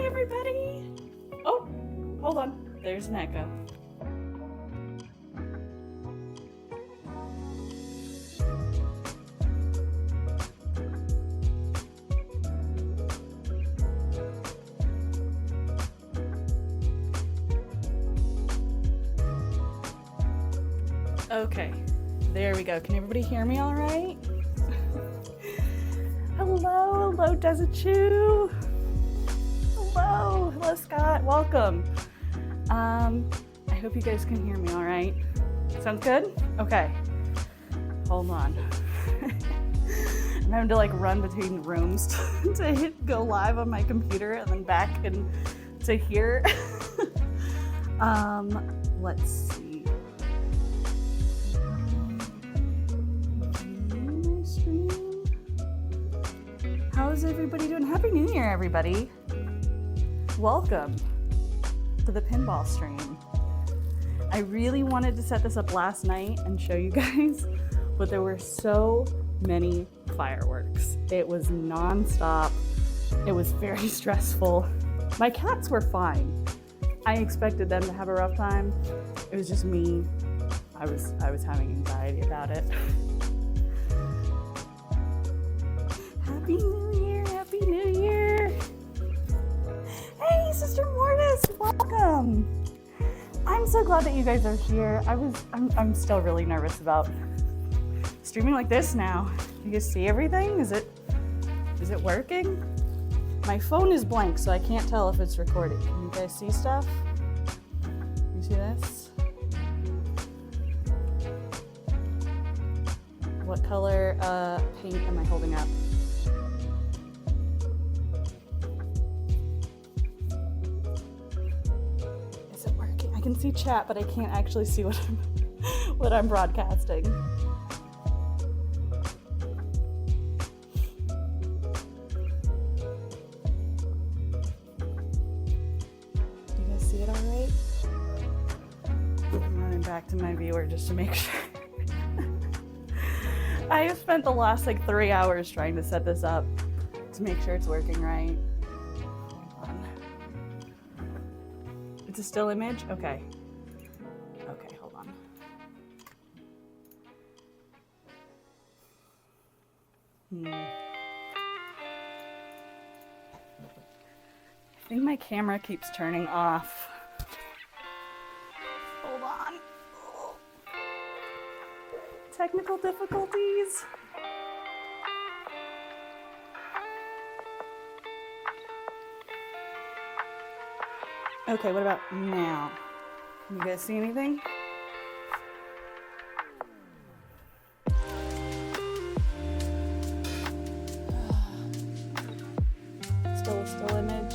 Hi, everybody. Oh, hold on. There's an echo. Okay, there we go. Can everybody hear me all right? Hello, Desert Chew. Hello, Scott. Welcome. I hope you guys can hear me all right. Sounds good? Okay. Hold on. I'm having to like run between rooms to go live on my computer and then back and to here. Let's see. How's everybody doing? Happy New Year, everybody. Welcome to the pinball stream. I really wanted to set this up last night and show you guys, but there were so many fireworks. It was nonstop. It was very stressful. My cats were fine. I expected them to have a rough time. It was just me. I was having anxiety about it. Happy New Year, Happy New Year. Hey, Sister Mortis, welcome. I'm so glad that you guys are here. I'm still really nervous about streaming like this now. You guys see everything? Is it working? My phone is blank, so I can't tell if it's recording. Can you guys see stuff? You see this? What color paint am I holding up? I can see chat, but I can't actually see what I'm broadcasting. Do you guys see it all right? I'm running back to my viewer just to make sure. I have spent the last like 3 hours trying to set this up to make sure it's working right. It's a still image? Okay. Okay, hold on. I think my camera keeps turning off. Hold on. Technical difficulties. Okay, what about now? Can you guys see anything? Still a still image.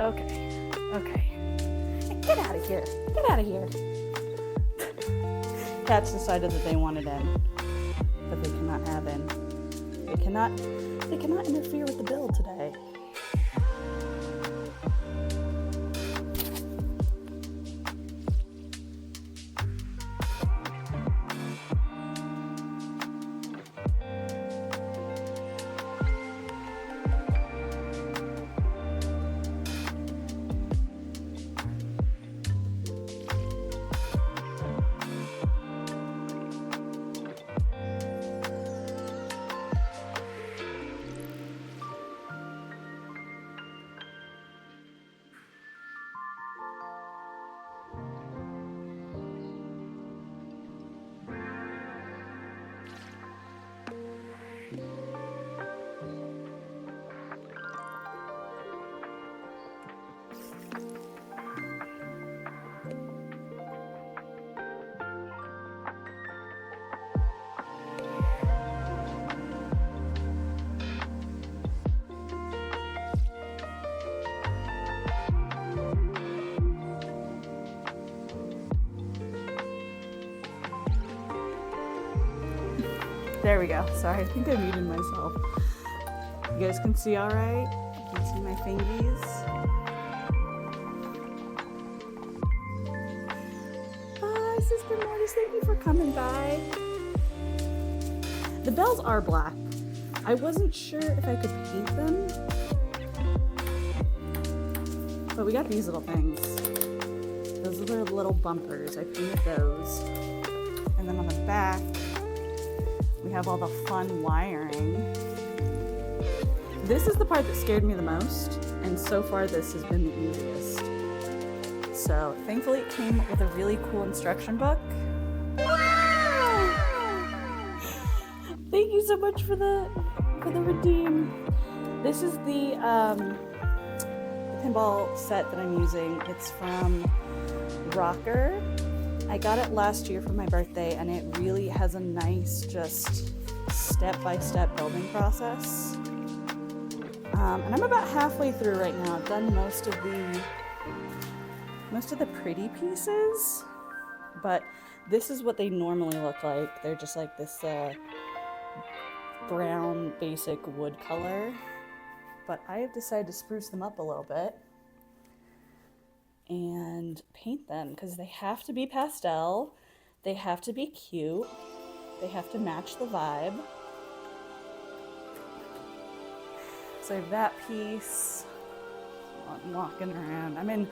Okay. Get out of here. Get out of here. Cats decided that they wanted in, but they cannot have in. They cannot interfere with the build today. There we go. Sorry, I think I muted myself. You guys can see all right? You can see my fingies. Bye, Sister Mortis. Thank you for coming by. The bells are black. I wasn't sure if I could paint them, but we got these little things. Those are the little bumpers. I painted those. And then on the back, we have all the fun wiring. This is the part that scared me the most, and so far this has been the easiest. So thankfully it came with a really cool instruction book. Wow! Thank you so much for the redeem. This is the pinball set that I'm using. It's from Rocker. I got it last year for my birthday, and it really has a nice, just step-by-step building process. And I'm about halfway through right now. I've done most of the pretty pieces, but this is what they normally look like. They're just like this brown basic wood color, but I have decided to spruce them up a little bit and paint them because they have to be pastel, they have to be cute, they have to match the vibe. So I have that piece. I'm walking around. I'm in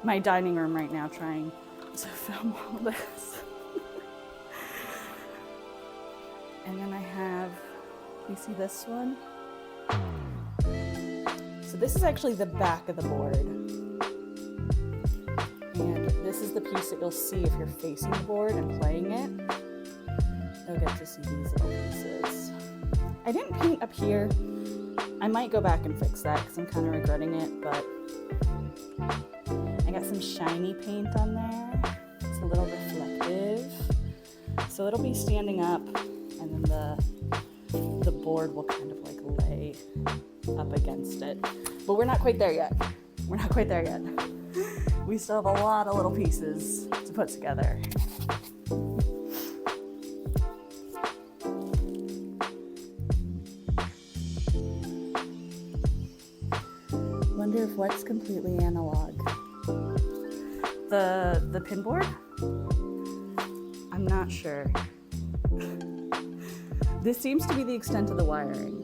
my dining room right now trying to film all this. And then I have, you see this one? So this is actually the back of the board. And this is the piece that you'll see if you're facing the board and playing it. You'll get to see these little pieces. I didn't paint up here. I might go back and fix that because I'm kind of regretting it, but I got some shiny paint on there. It's a little reflective. So it'll be standing up, and then the board will kind of like lay up against it. But we're not quite there yet. We're not quite there yet. We still have a lot of little pieces to put together. Wonder if what's completely analog. The pin board? I'm not sure. This seems to be the extent of the wiring.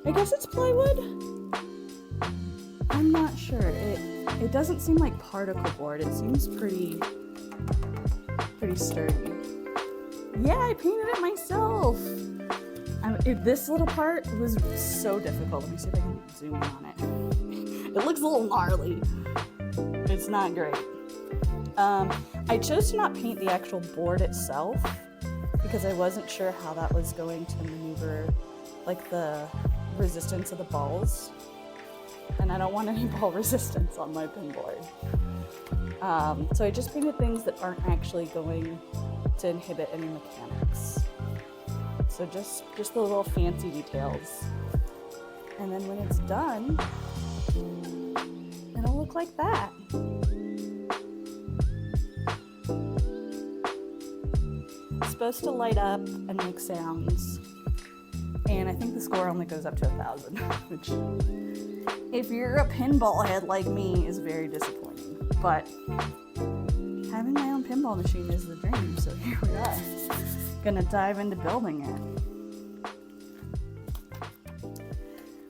I guess it's plywood? I'm not sure. It doesn't seem like particle board. It seems pretty sturdy. Yeah, I painted it myself. This little part was so difficult. Let me see if I can zoom in on it. It looks a little gnarly. It's not great. I chose to not paint the actual board itself because I wasn't sure how that was going to maneuver like the resistance of the balls. And I don't want any ball resistance on my pin board. So I just painted things that aren't actually going to inhibit any mechanics. So just the little fancy details. And then when it's done, it'll look like that. It's supposed to light up and make sounds. And I think the score only goes up to 1,000, which, if you're a pinball head like me, is very disappointing. But having my own pinball machine is the dream, so here we are. Gonna dive into building it.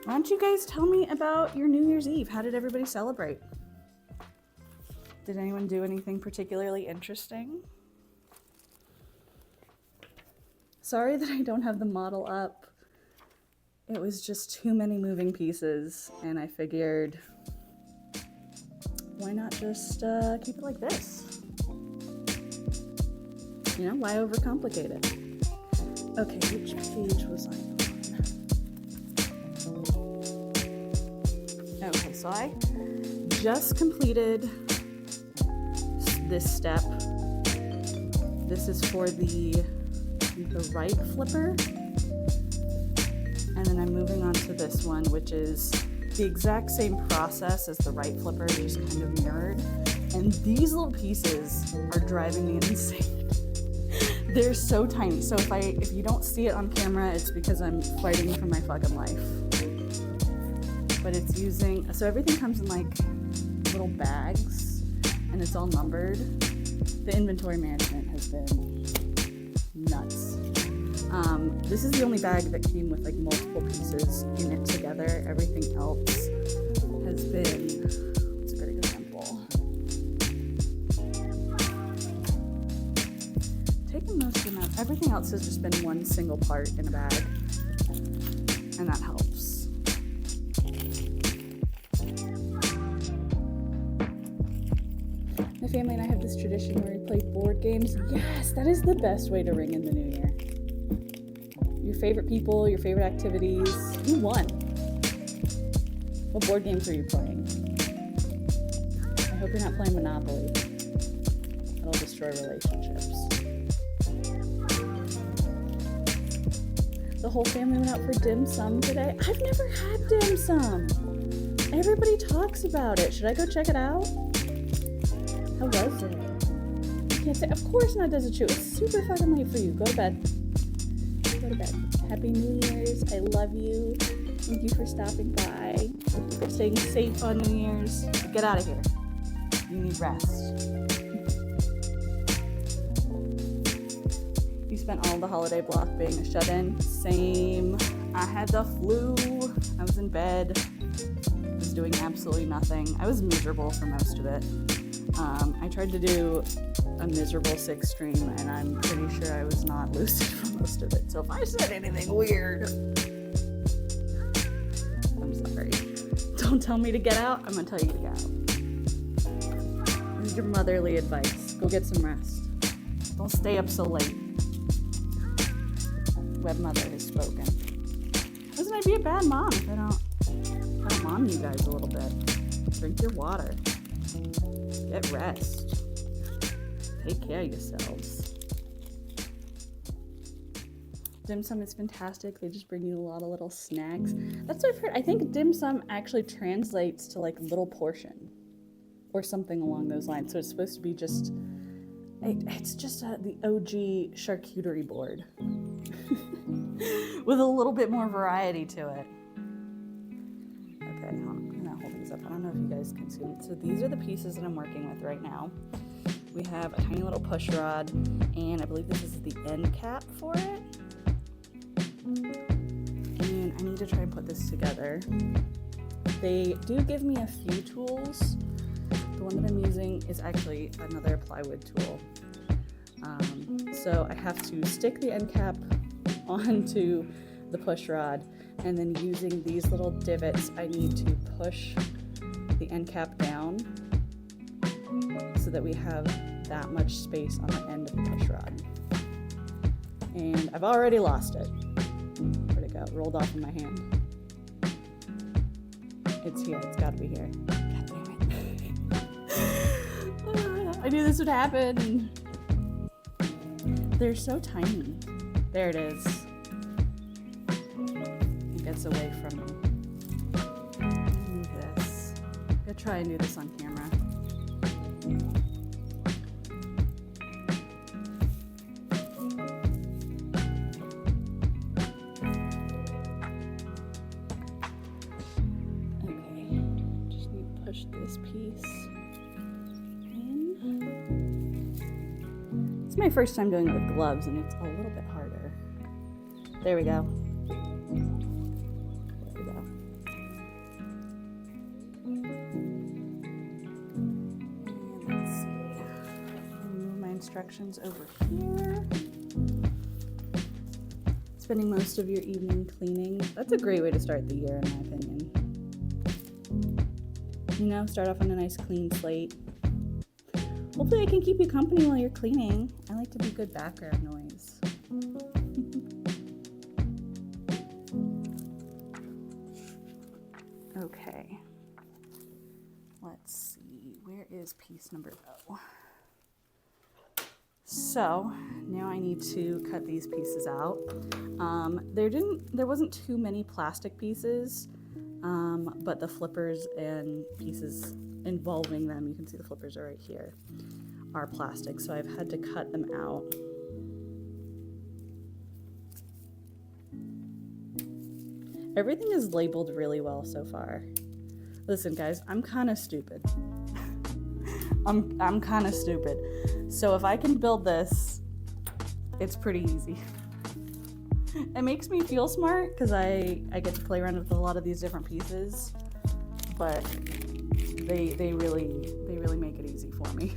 Why don't you guys tell me about your New Year's Eve? How did everybody celebrate? Did anyone do anything particularly interesting? Sorry that I don't have the model up. It was just too many moving pieces, and I figured, why not just keep it like this? You know, why overcomplicate it? Okay, which page was I on? Okay, so I just completed this step. This is for the right flipper. And then I'm moving on to this one, which is the exact same process as the right flipper, just kind of mirrored. And these little pieces are driving me insane. They're so tiny. So if you don't see it on camera, it's because I'm fighting for my fucking life. But it's using, so everything comes in like little bags, and it's all numbered. The inventory management has been nuts. This is the only bag that came with like multiple pieces in it together. Everything else has been, what's a good example? Taking most of them out. Everything else has just been one single part in a bag, and that helps. My family and I have this tradition where we play board games. Yes, that is the best way to ring in the new year. Your favorite people, your favorite activities. You won. What board games are you playing? I hope you're not playing Monopoly. That'll destroy relationships. The whole family went out for dim sum today. I've never had dim sum. Everybody talks about it. Should I go check it out? How was it? I can't say. Of course not, does it chew? It's super fucking late for you. Go to bed. Go to bed. Happy New Year's. I love you. Thank you for stopping by. Thank you for staying safe on New Year's. Get out of here. You need rest. You spent all the holiday block being a shut-in. Same. I had the flu. I was in bed. I was doing absolutely nothing. I was miserable for most of it. I tried to do a miserable 6 stream, and I'm pretty sure I was not lucid for most of it. So if I said anything weird, I'm sorry. Don't tell me to get out. I'm gonna tell you to get out. This is your motherly advice. Go get some rest. Don't stay up so late. Web mother has spoken. Doesn't I be a bad mom if I don't mom you guys a little bit? Drink your water. Get rest. Take care of yourselves. Dim sum is fantastic. They just bring you a lot of little snacks. That's what I've heard. I think dim sum actually translates to like little portion or something along those lines. So it's supposed to be just, it's just the OG charcuterie board with a little bit more variety to it. Okay, hold on. I'm gonna hold these up. I don't know if you guys can see them. So these are the pieces that I'm working with right now. We have a tiny little push rod, and I believe this is the end cap for it. And I need to try and put this together. They do give me a few tools. The one that I'm using is actually another plywood tool. So I have to stick the end cap onto the push rod, and then using these little divots, I need to push the end cap down so that we have that much space on the end of the push rod. And I've already lost it. Where'd it go? It rolled off in my hand. It's here. It's got to be here. God damn it. I knew this would happen. They're so tiny. There it is. It gets away from me. Move this. I'm gonna try and do this on camera. Okay, just need to push this piece in. It's my first time doing it with gloves, and it's a little bit harder. There we go. There we go. And let's see. Move my instructions over here. Spending most of your evening cleaning. That's a great way to start the year, in my opinion. You know, start off on a nice clean slate. Hopefully I can keep you company while you're cleaning. I like to be good background noise. Okay. Let's see. Where is piece number O? So now I need to cut these pieces out. There wasn't too many plastic pieces, but the flippers and pieces involving them, you can see the flippers are right here, are plastic, so I've had to cut them out. Everything is labeled really well so far. Listen guys, I'm kind of stupid. I'm kind of stupid. So if I can build this, it's pretty easy. It makes me feel smart because I get to play around with a lot of these different pieces, but they really make it easy for me.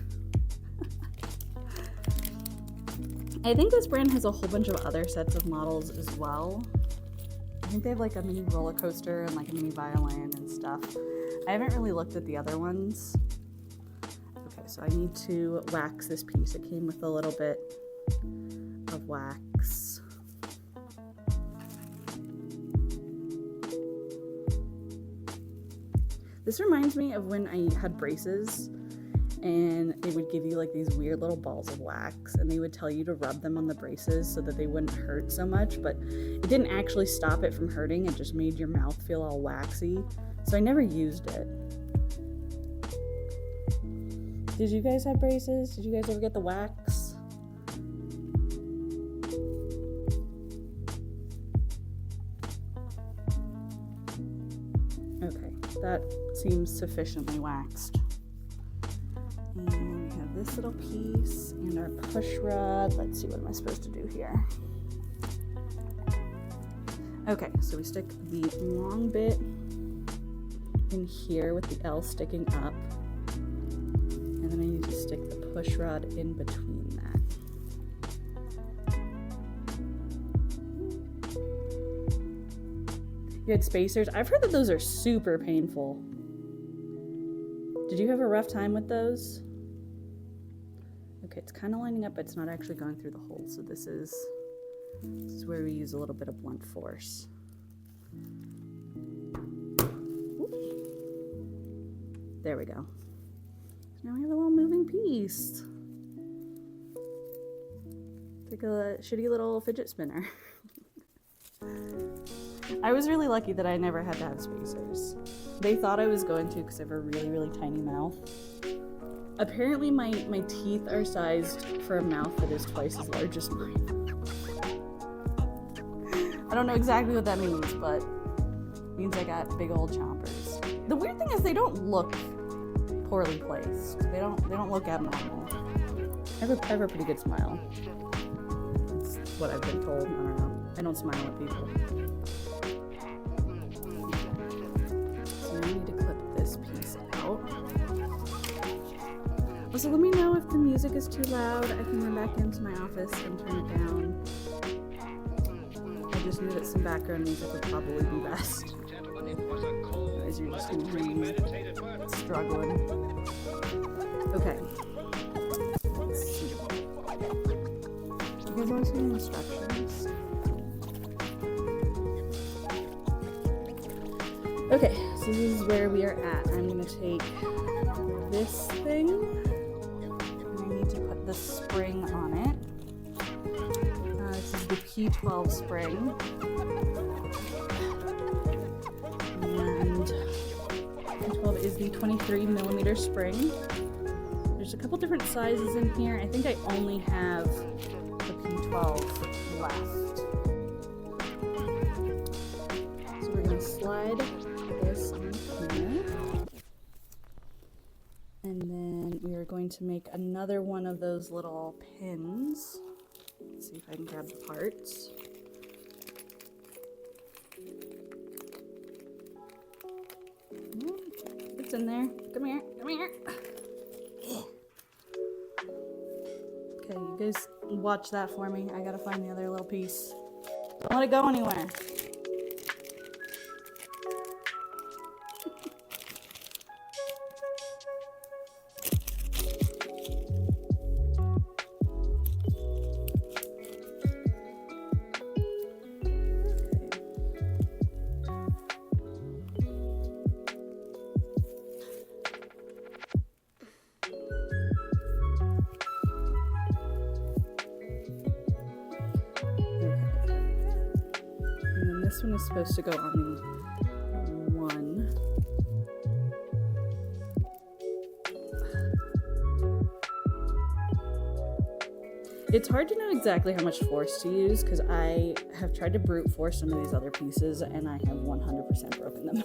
I think this brand has a whole bunch of other sets of models as well. I think they have like a mini roller coaster and like a mini violin and stuff. I haven't really looked at the other ones. Okay, so I need to wax this piece. It came with a little bit of wax. This reminds me of when I had braces and they would give you like these weird little balls of wax and they would tell you to rub them on the braces so that they wouldn't hurt so much, but it didn't actually stop it from hurting. It just made your mouth feel all waxy. So I never used it. Did you guys have braces? Did you guys ever get the wax? Okay, that seems sufficiently waxed. And then we have this little piece and our push rod. Let's see, what am I supposed to do here? Okay, so we stick the long bit in here with the L sticking up. And then I need to stick the push rod in between that. You had spacers? I've heard that those are super painful. Did you have a rough time with those? Okay, it's kind of lining up, but it's not actually going through the hole. So this is where we use a little bit of blunt force. There we go. Now we have a little moving piece. It's like a shitty little fidget spinner. I was really lucky that I never had to have spacers. They thought I was going to because I have a really tiny mouth. Apparently my teeth are sized for a mouth that is twice as large as mine. I don't know exactly what that means, but it means I got big old chompers. The weird thing is they don't look poorly placed. They don't look abnormal. I have a pretty good smile. That's what I've been told. I don't know. I don't smile at people. So I need to clip this piece out. Also, let me know if the music is too loud. I can run back into my office and turn it down. I just knew that some background music would probably be best. Otherwise, you're just gonna hear me struggling. Okay. Let's see. You guys want to see the instructions? Okay, so this is where we are at. I'm gonna take this thing. And I need to put the spring on it. This is the P12 spring. And P12 is the 23 millimeter spring. There's a couple different sizes in here. I think I only have the P12 left. So we're gonna slide this on here. And then we are going to make another one of those little pins. Let's see if I can grab the parts. It's in there. Come here. Come here. Okay, you guys watch that for me. I gotta find the other little piece. Don't let it go anywhere. This one is supposed to go on the one. It's hard to know exactly how much force to use because I have tried to brute force some of these other pieces and I have 100% broken them.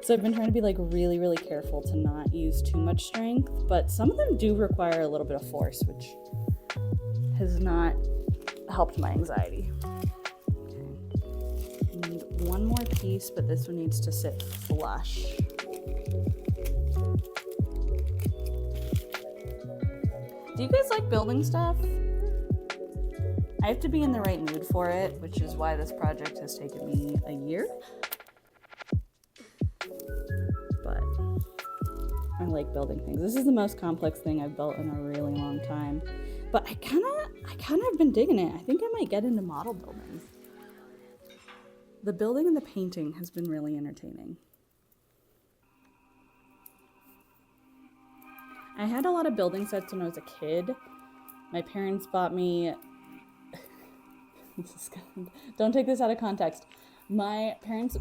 So I've been trying to be like really, really careful to not use too much strength, but some of them do require a little bit of force, which has not helped my anxiety. Okay. I need one more piece, but this one needs to sit flush. Do you guys like building stuff? I have to be in the right mood for it, which is why this project has taken me a year. But I like building things. This is the most complex thing I've built in a really long time. But I kind of have been digging it. I think I might get into model building. The building and the painting has been really entertaining. I had a lot of building sets when I was a kid. My parents bought me... Don't take this out of context. My parents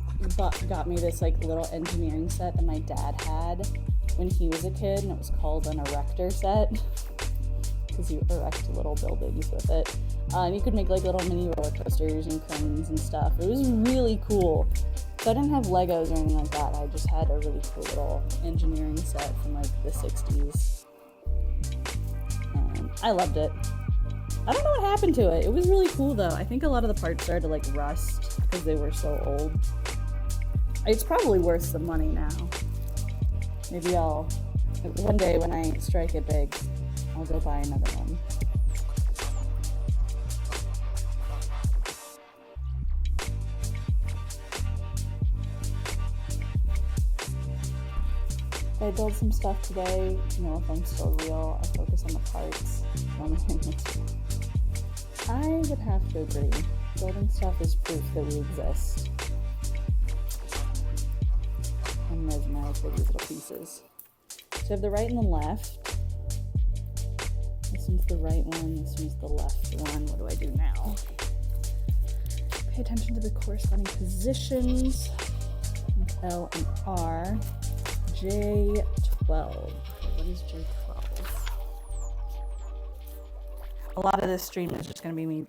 got me this like little engineering set that my dad had when he was a kid, and it was called an erector set because you erect little buildings with it. And you could make like little mini roller coasters and cranes and stuff. It was really cool. So I didn't have Legos or anything like that. I just had a really cool little engineering set from like the 60s. And I loved it. I don't know what happened to it. It was really cool though. I think a lot of the parts started to like rust because they were so old. It's probably worth some money now. Maybe one day when I strike it big, I'll go buy another one. If I build some stuff today, if I'm still real, I focus on the parts. I would have to agree. Building stuff is proof that we exist. I'm mesmerized by these little pieces. So I have the right and the left. This one's the right one, this one's the left one. What do I do now? Pay attention to the corresponding positions. L and R. J12. What is J12? A lot of this stream is just going to be me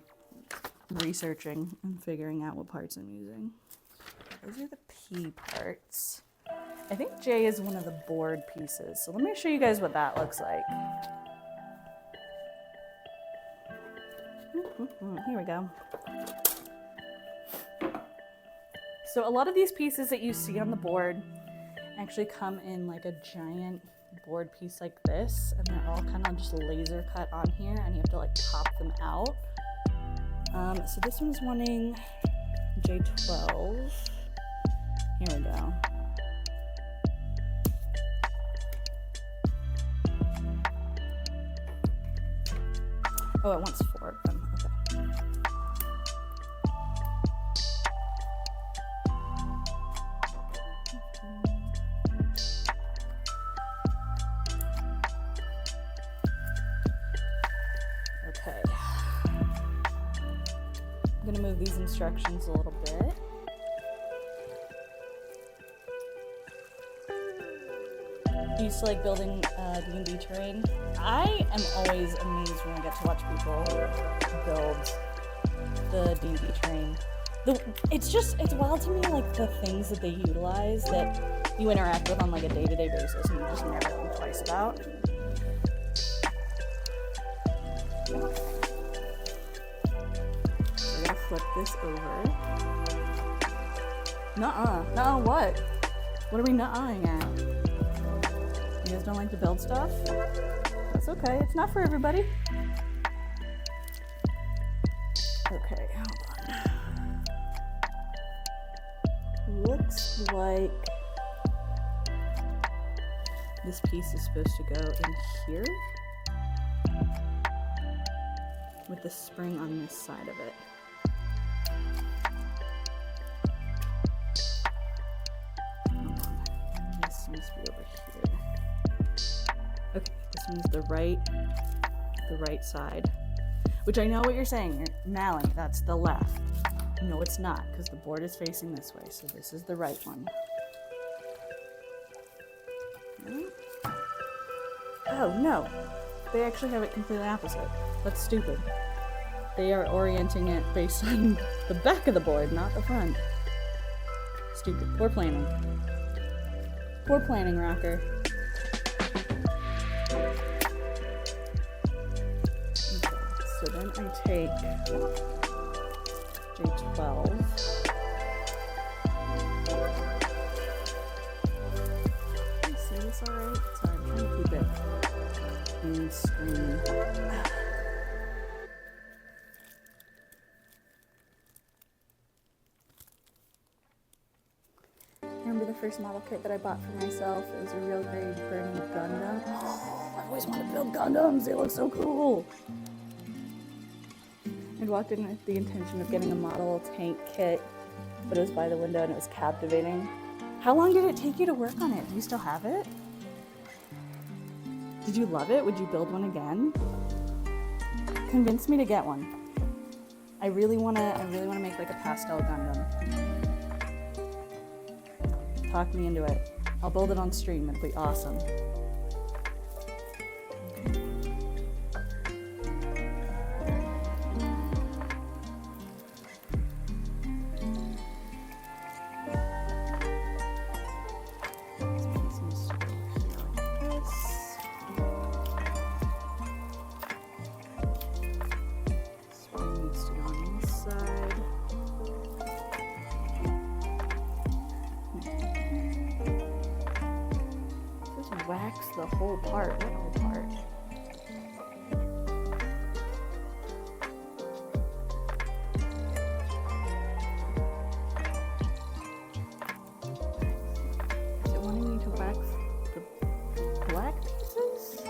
researching and figuring out what parts I'm using. Those are the P parts. I think J is one of the board pieces. So let me show you guys what that looks like. Here we go. So a lot of these pieces that you see on the board actually come in like a giant board piece like this, and they're all kind of just laser cut on here, and you have to like pop them out. So this one's wanting J12. Here we go. Oh, it wants 4 of them. Okay. I'm gonna move these instructions a little bit. Used to like building D&D terrain. I am always amazed when I get to watch people build the D&D terrain. It's wild to me, like the things that they utilize that you interact with on like a day-to-day basis and you just never think twice about. Okay. We're gonna flip this over. Nuh-uh, what? What are we nuh-ahing at? You guys don't like to build stuff? That's okay, it's not for everybody. Okay, hold on. Looks like this piece is supposed to go in here with the spring on this side of it. Hold on. This needs to be over here. Okay, this one's the right side. Which I know what you're saying, Mally, that's the left. No, it's not, because the board is facing this way, so this is the right one. Oh, no. They actually have it completely opposite. That's stupid. They are orienting it based on the back of the board, not the front. Stupid. Poor planning. Poor planning rocker. Okay, so then I take J12. See this alright? Sorry, I'm trying to keep it in screen. Remember the first model kit that I bought for myself? It was a real grade Bernie Gundam. Oh, I always wanted to build Gundams. They look so cool. I'd walked in with the intention of getting a model tank kit, but it was by the window and it was captivating. How long did it take you to work on it? Do you still have it? Did you love it? Would you build one again? Convince me to get one. I really wanna make like a pastel Gundam. Talk me into it. I'll build it on stream. It'll be awesome. Wax the whole part. What whole part? Is it wanting me to wax the black pieces?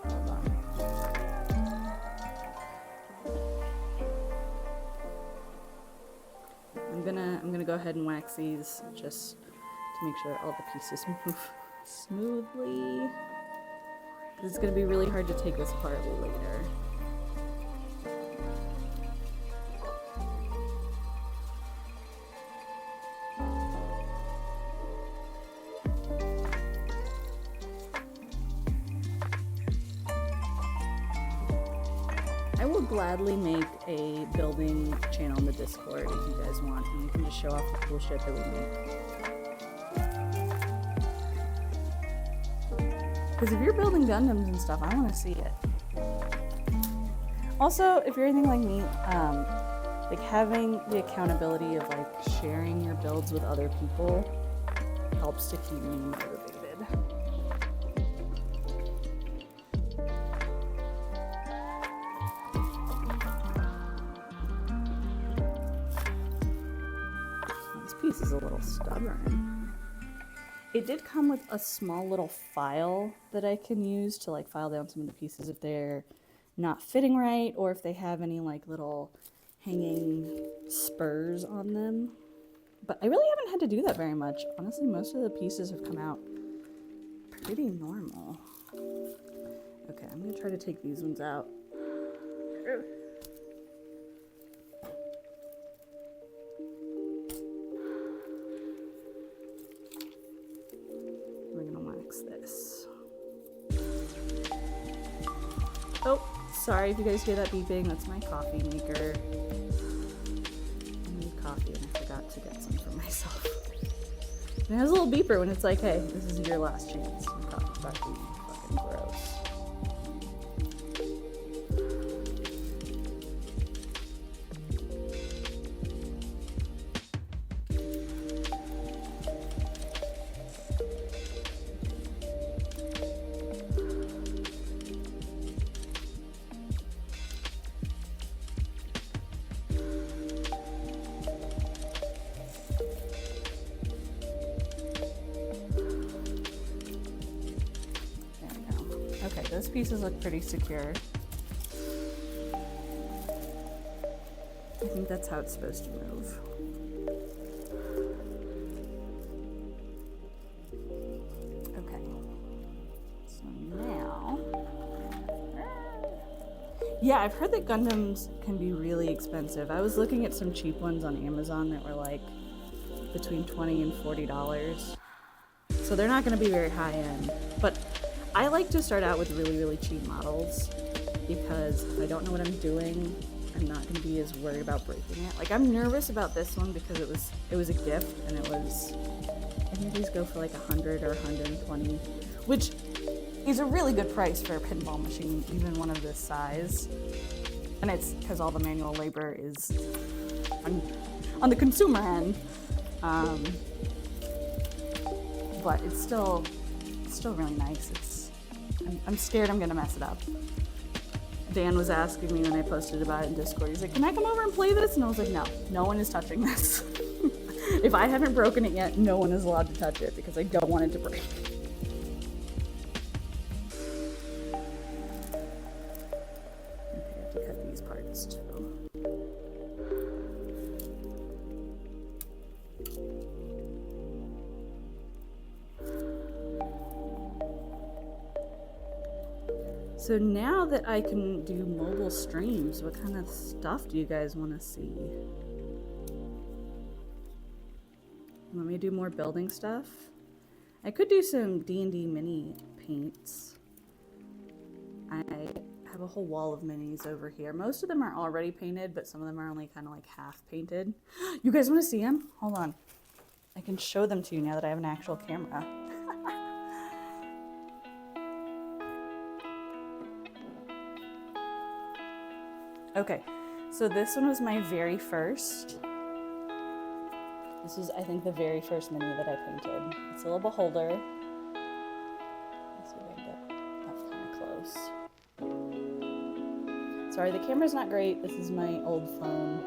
Hold on. I'm gonna go ahead and wax these just to make sure that all the pieces move smoothly. It's gonna be really hard to take this apart later. I will gladly make a building channel in the Discord if you guys want, and you can just show off the cool shit that we make. Because if you're building Gundams and stuff, I want to see it. Also, if you're anything like me, like having the accountability of like sharing your builds with other people helps to keep me motivated. Piece is a little stubborn. It did come with a small little file that I can use to like file down some of the pieces if they're not fitting right or if they have any like little hanging spurs on them. But I really haven't had to do that very much. Honestly, most of the pieces have come out pretty normal. Okay, I'm gonna try to take these ones out. This. Oh, sorry if you guys hear that beeping. That's my coffee maker. I need coffee and I forgot to get some for myself. And it has a little beeper when it's like, hey, this is your last chance. My coffee's about to be fucking gross. Okay, those pieces look pretty secure. I think that's how it's supposed to move. Okay. So now... Yeah, I've heard that Gundams can be really expensive. I was looking at some cheap ones on Amazon that were like between $20 and $40. So they're not going to be very high end. But I like to start out with really, really cheap models because if I don't know what I'm doing, I'm not going to be as worried about breaking it. Like, I'm nervous about this one because it was a gift, and I think these go for like 100 or 120, which is a really good price for a pinball machine, even one of this size. And it's because all the manual labor is on the consumer end. But it's still really nice. I'm scared I'm gonna mess it up. Dan was asking me when I posted about it in Discord, he's like, can I come over and play this? And I was like, no one is touching this. If I haven't broken it yet, no one is allowed to touch it because I don't want it to break. Okay, I have to cut these parts too. So now that I can do mobile streams, what kind of stuff do you guys want to see? Want me to do more building stuff? I could do some D&D mini paints. I have a whole wall of minis over here. Most of them are already painted, but some of them are only kind of like half painted. You guys want to see them? Hold on. I can show them to you now that I have an actual camera. Okay, so this one was my very first. This is, I think, the very first mini that I painted. It's a little beholder. Let's see if I can get that kind of close. Sorry, the camera's not great. This is my old phone.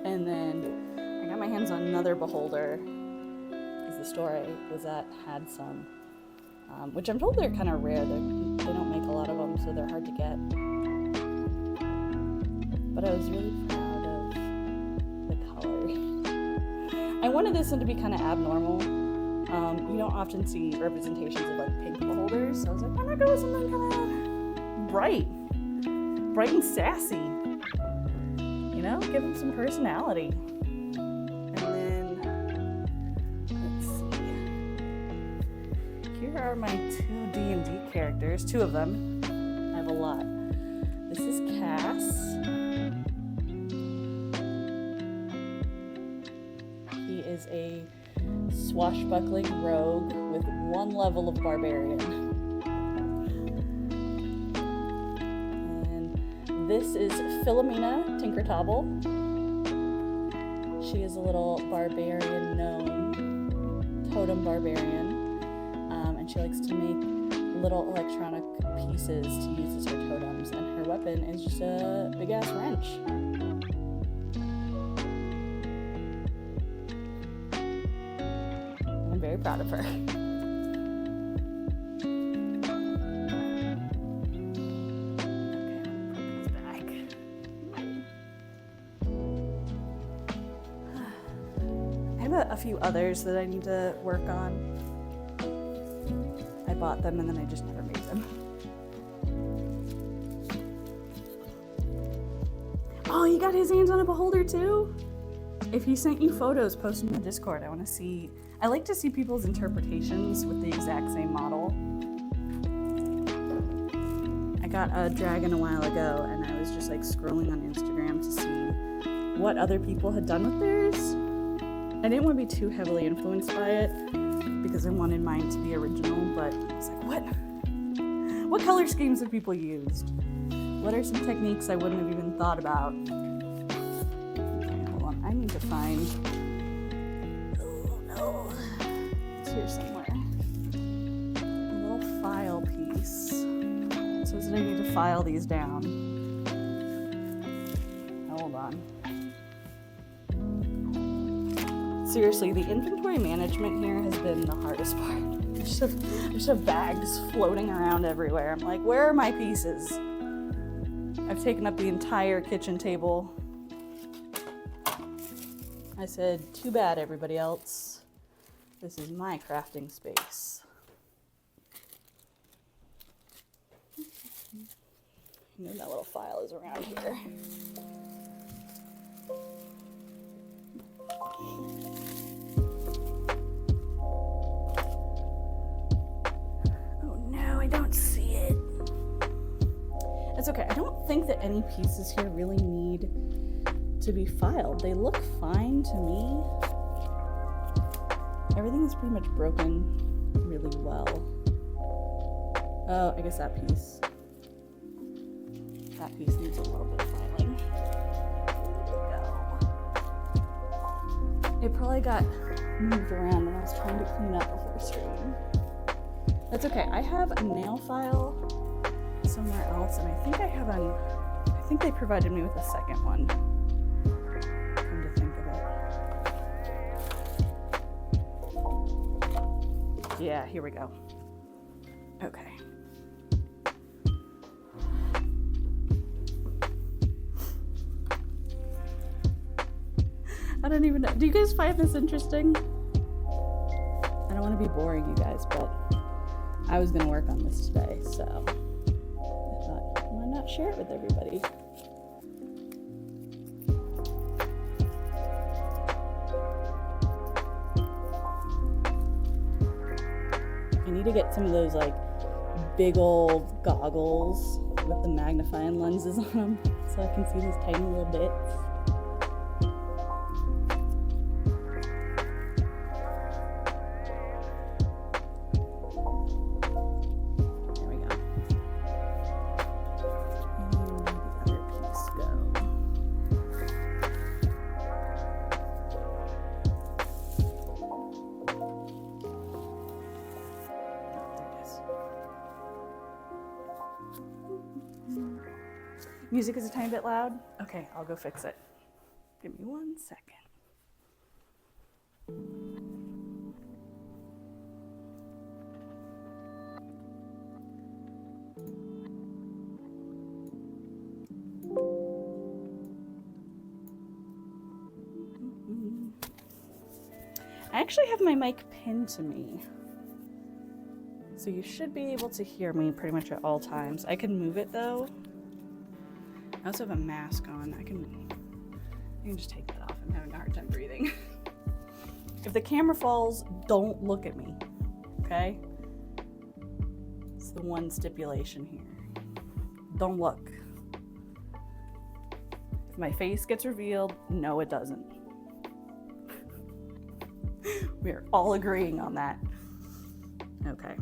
And then I got my hands on another beholder. The store I was at had some, which I'm told they're kind of rare. They don't make a lot of them, so they're hard to get. But I was really proud of the color. I wanted this one to be kind of abnormal. You don't often see representations of like pink beholders, so I was like, why not go with something kind of bright and sassy? You know, give them some personality. Here are my two D&D characters, two of them. I have a lot. This is Cass. He is a swashbuckling rogue with one level of barbarian. And this is Philomena Tinkertobble. She is a little barbarian gnome, totem barbarian. And she likes to make little electronic pieces to use as her totems, and her weapon is just a big ass wrench. I'm very proud of her. Okay, I'm gonna put these back. I have a few others that I need to work on. I bought them and then I just never made them. Oh, you got his hands on a beholder too? If he sent you photos, post them in the Discord. I want to see. I like to see people's interpretations with the exact same model. I got a dragon a while ago and I was just like scrolling on Instagram to see what other people had done with theirs. I didn't want to be too heavily influenced by it, because I wanted mine to be original, but I was like, what color schemes have people used? What are some techniques I wouldn't have even thought about? Okay, hold on, I need to find, oh no, it's here somewhere. A little file piece. It says that I need to file these down. Hold on. Seriously, the inventory management here has been the hardest part. I just have bags floating around everywhere. I'm like, where are my pieces? I've taken up the entire kitchen table. I said, too bad, everybody else. This is my crafting space. I know that little file is around here. It's okay. I don't think that any pieces here really need to be filed. They look fine to me. Everything is pretty much broken really well. Oh, I guess that piece needs a little bit of filing. It probably got moved around when I was trying to clean up before stream. That's okay. I have a nail file somewhere else, and I think they provided me with a second one. Come to think of it. Yeah, here we go. Okay. I don't even know. Do you guys find this interesting? I don't want to be boring, you guys, but I was going to work on this today, so I thought, why not share it with everybody? I need to get some of those like big old goggles with the magnifying lenses on them so I can see these tiny little bits. Music is a tiny bit loud. Okay, I'll go fix it. Give me 1 second. I actually have my mic pinned to me, so you should be able to hear me pretty much at all times. I can move it though. I also have a mask on. I can just take that off. I'm having a hard time breathing. If the camera falls, don't look at me, okay? It's the one stipulation here. Don't look. If my face gets revealed, no, it doesn't. We are all agreeing on that. Okay.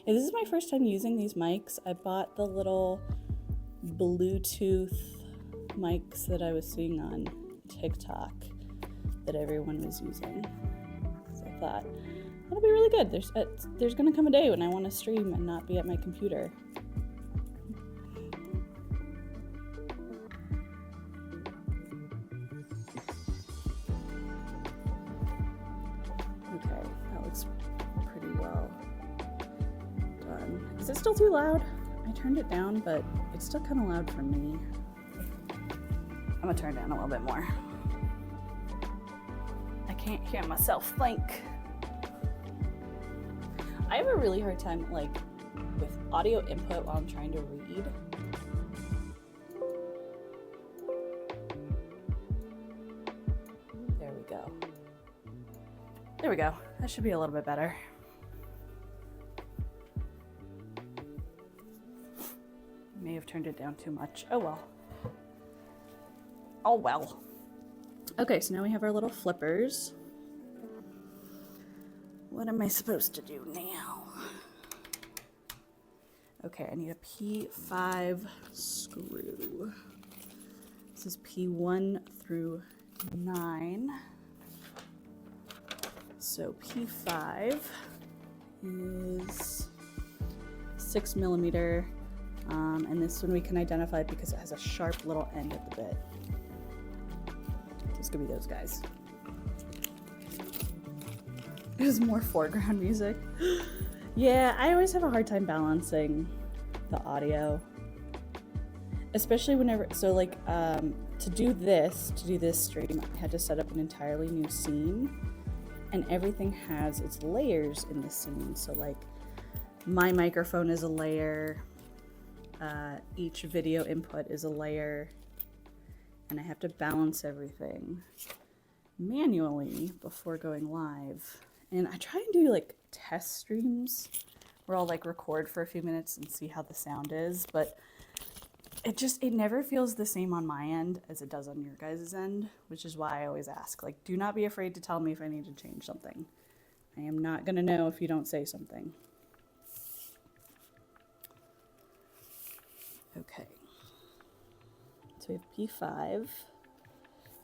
This is my first time using these mics. I bought the little Bluetooth mics that I was seeing on TikTok that everyone was using. So I thought, that'll be really good. There's gonna come a day when I want to stream and not be at my computer. Okay, that looks pretty well done. Is it still too loud? I turned it down, but it's still kind of loud for me. I'm gonna turn it down a little bit more. I can't hear myself think. I have a really hard time with audio input while I'm trying to read. There we go. There we go. That should be a little bit better. May have turned it down too much. Oh well. Oh well. Okay, so now we have our little flippers. What am I supposed to do now? Okay, I need a P5 screw. This is P1 through 9. So P5 is 6 millimeter. And this one we can identify because it has a sharp little end at the bit. It's gonna be those guys. There's more foreground music. Yeah, I always have a hard time balancing the audio. Especially whenever, to do this stream, I had to set up an entirely new scene. And everything has its layers in the scene. So my microphone is a layer. Each video input is a layer, and I have to balance everything manually before going live. And I try and do test streams where I'll like record for a few minutes and see how the sound is, but it never feels the same on my end as it does on your guys' end, which is why I always ask, like, do not be afraid to tell me if I need to change something. I am not gonna know if you don't say something. Okay. So we have P5,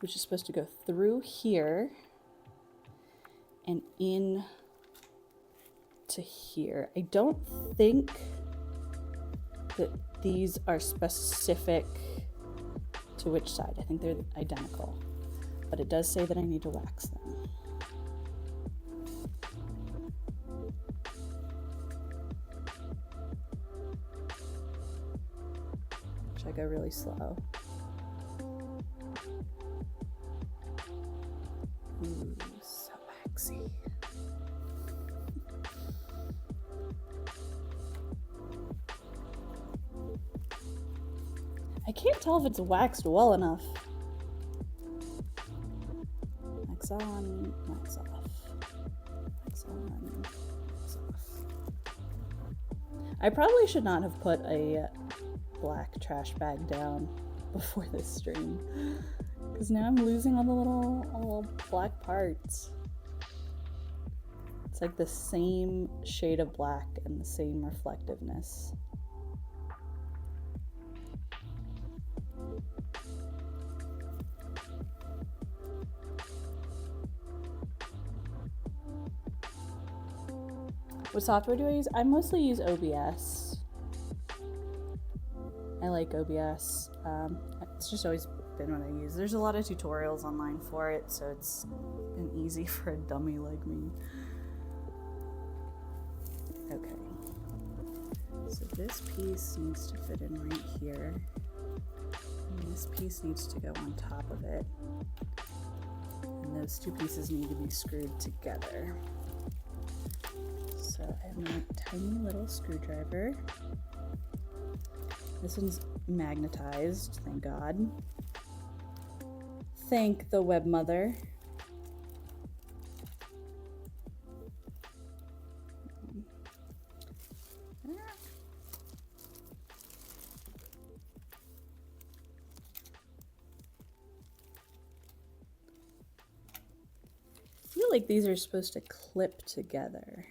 which is supposed to go through here and in to here. I don't think that these are specific to which side. I think they're identical, but it does say that I need to wax them. Should I go really slow? Ooh, so waxy. I can't tell if it's waxed well enough. Wax on, wax off. Wax on, wax off. I probably should not have put a black trash bag down before this stream, because now I'm losing all the little black parts. It's like the same shade of black and the same reflectiveness. What software do I use? I mostly use OBS. I like OBS. It's just always been what I use. There's a lot of tutorials online for it, so it's been easy for a dummy like me. Okay. So this piece needs to fit in right here. And this piece needs to go on top of it. And those two pieces need to be screwed together. So I have my tiny little screwdriver. This one's magnetized, thank God. Thank the web mother. I feel like these are supposed to clip together.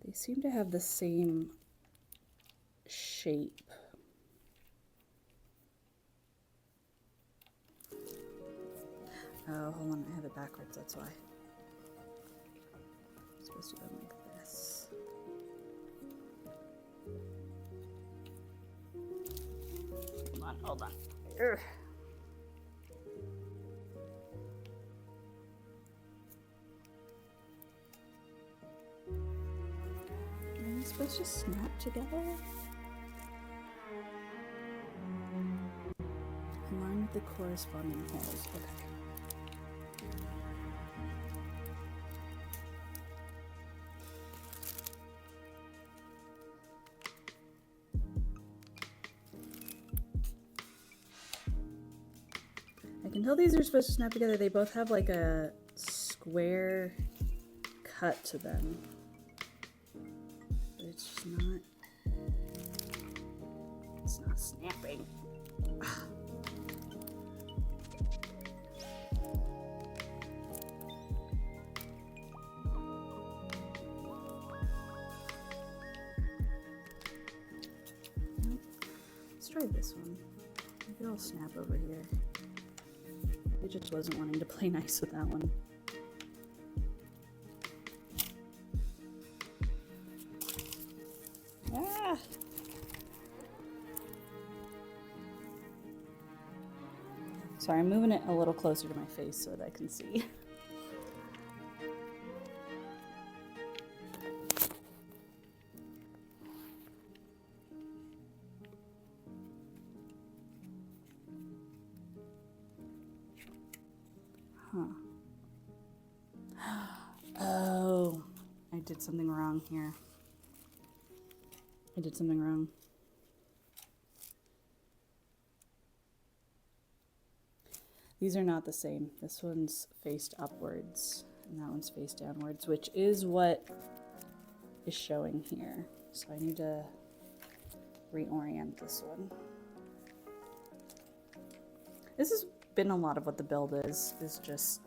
They seem to have the same shape. Oh, hold on, I have it backwards, that's why. It's supposed to go like this. Hold on. Urgh. Are they supposed to snap together? Align with the corresponding holes. Okay. I can tell these are supposed to snap together. They both have like a square cut to them. But it's just not, it's not snapping. Let's try this one. Maybe it'll snap over here. It just wasn't wanting to play nice with that one. Ah! Sorry, I'm moving it a little closer to my face so that I can see. Huh. Oh, I did something wrong here. I did something wrong. These are not the same. This one's faced upwards and that one's faced downwards, which is what is showing here. So I need to reorient this one. This has been a lot of what the build is just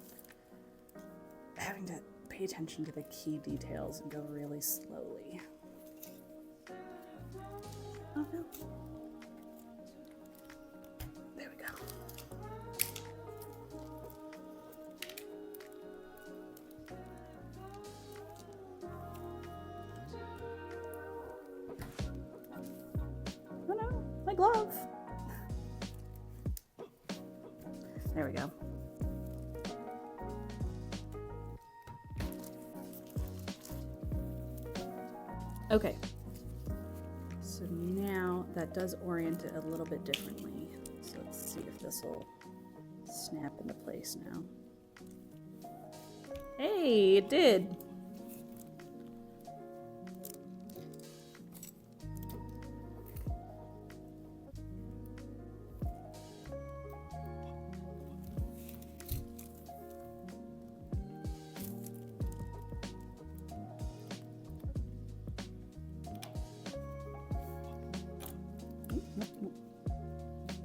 having to pay attention to the key details and go really slowly. Oh no. There we go. Oh no, my glove. There we go. Okay. So now that does orient it a little bit differently. So let's see if this will snap into place now. Hey, it did.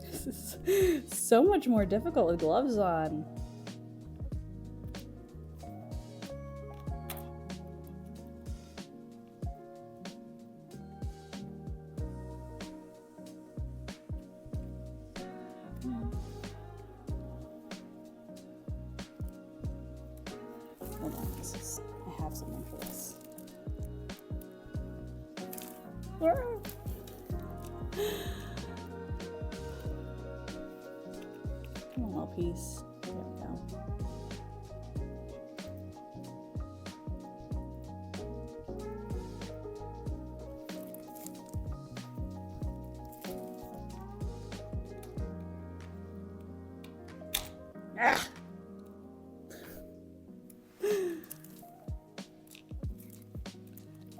This is so much more difficult with gloves on. Hold on, I have something for this. Come on, little piece. There we go. Ah!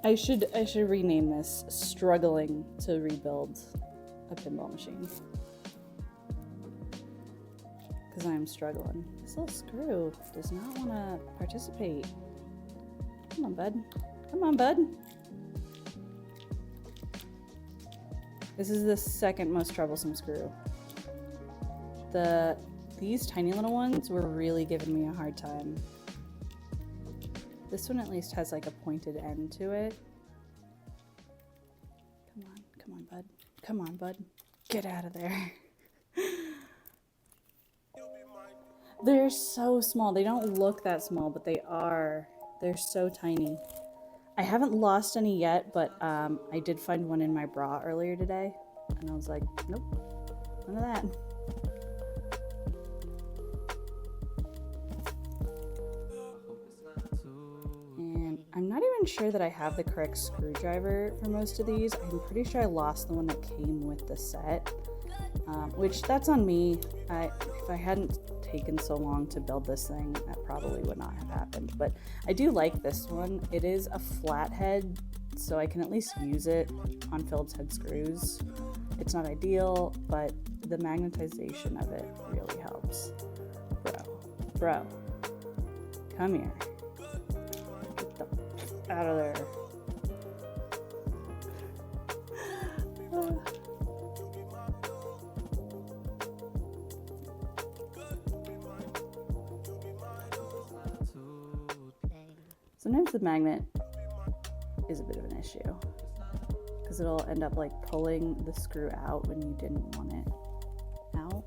I should rename this "Struggling to Rebuild a Pinball Machine." Because I am struggling. This little screw does not want to participate. Come on, bud. Come on, bud. This is the second most troublesome screw. These tiny little ones were really giving me a hard time. This one at least has like a pointed end to it. Come on, bud. Come on, bud. Get out of there. They're so small. They don't look that small, but they are. They're so tiny. I haven't lost any yet, but I did find one in my bra earlier today. And I was like, nope, none of that. And I'm not even sure that I have the correct screwdriver for most of these. I'm pretty sure I lost the one that came with the set, which that's on me. If I hadn't taken so long to build this thing, that probably would not have happened. But I do like this one. It is a flathead, so I can at least use it on Phillips head screws. It's not ideal, but the magnetization of it really helps. Bro, come here. Get the out of there. Sometimes the magnet is a bit of an issue because it'll end up like pulling the screw out when you didn't want it out.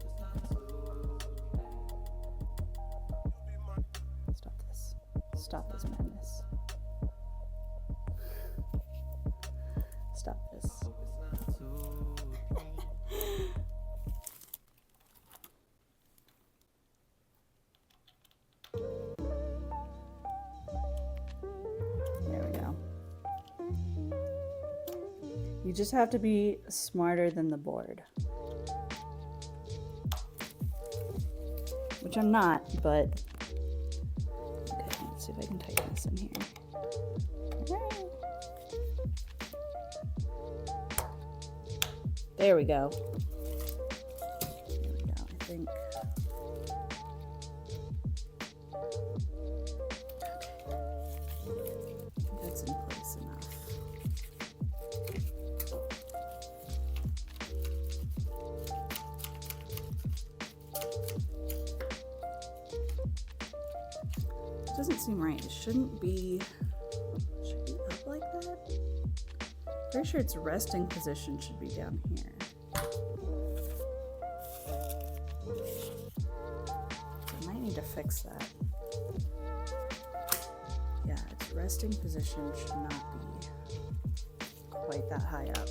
Stop this madness. Stop this. You just have to be smarter than the board. Which I'm not, but okay, let's see if I can tighten this in here. There we go. There we go, I think. Okay. That's in place enough. doesn't seem right. It should be up like that. Pretty sure its resting position should be down here. So I might need to fix that. Yeah, its resting position should not be quite that high up.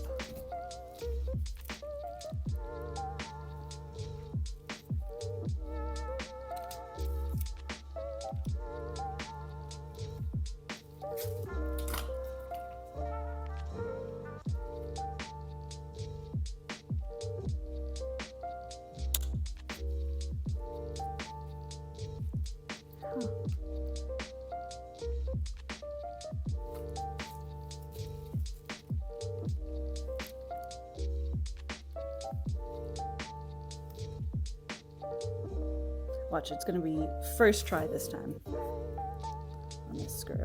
Watch, it's gonna be first try this time on this screw.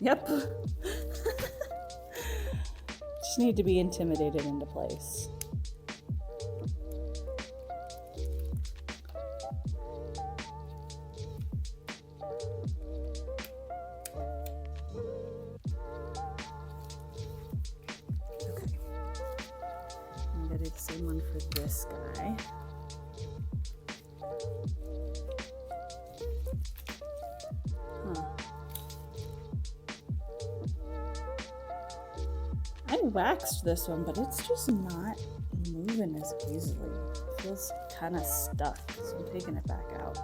Yep. Just need to be intimidated into place. Same one for this guy. Huh. I waxed this one, but it's just not moving as easily. It feels kind of stuck, so I'm taking it back out.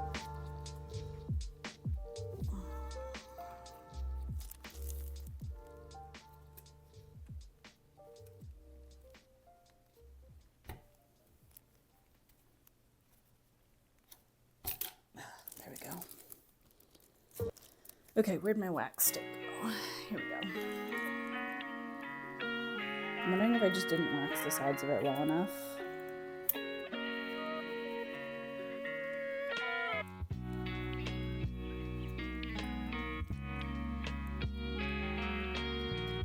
Okay, where'd my wax stick go? Here we go. I'm wondering if I just didn't wax the sides of it well enough.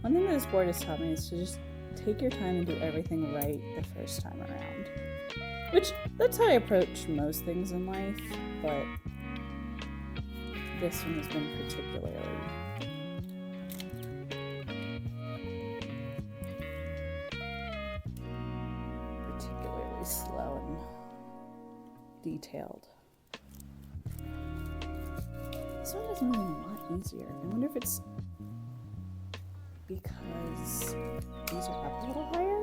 One thing that this board has taught me is to just take your time and do everything right the first time around. Which, that's how I approach most things in life, but this one has been particularly slow and detailed. This one is moving a lot easier. I wonder if it's because these are up a little higher?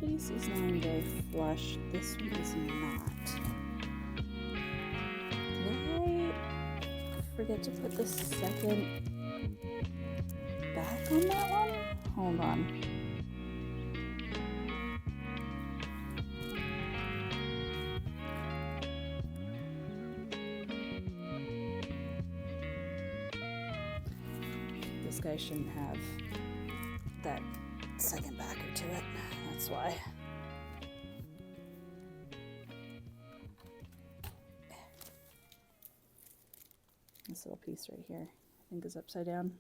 This is lying very flush. This one is not. Did I forget to put the second back on that one? Hold on. This guy shouldn't have that second backer to it. That's why. This little piece right here, I think, is upside down.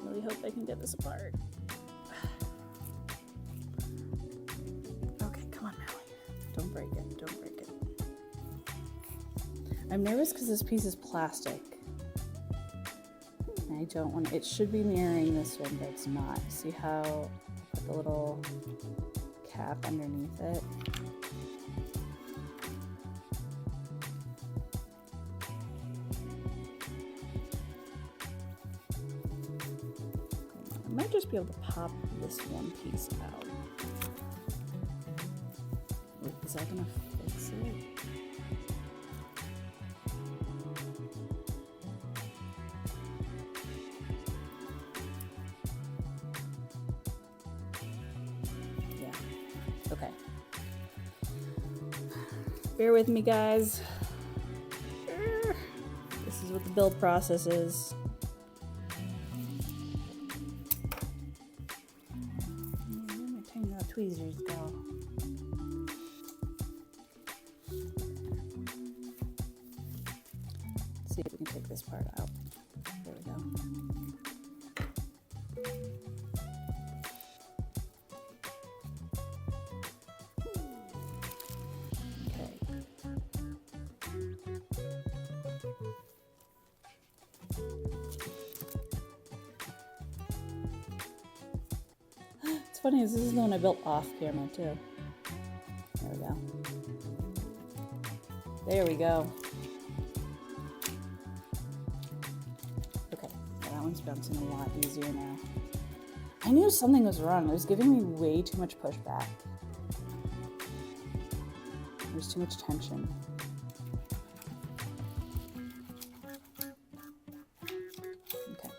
I hope I can get this apart. Okay, come on, Mally. Don't break it. Don't break it. I'm nervous because this piece is plastic. And I don't want it should be mirroring this one, but it's not. See how I put the little cap underneath it? I might just be able to pop this one piece out. Wait, is that gonna fix it? Okay. Bear with me, guys. This is what the build process is. Where my tiny little tweezers go? Let's see if we can take this part out. There we go. It's funny, this is the one I built off camera too. There we go. There we go. Okay, that one's bouncing a lot easier now. I knew something was wrong. It was giving me way too much pushback. There's too much tension. Okay.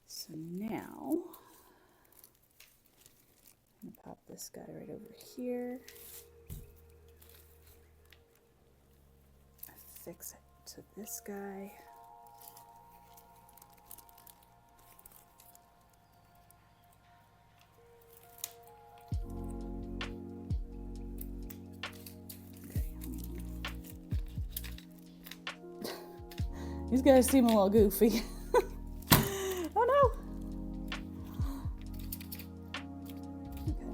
So now, I'm gonna pop this guy right over here. Fix it to this guy. These guys seem a little goofy. Oh no! Okay.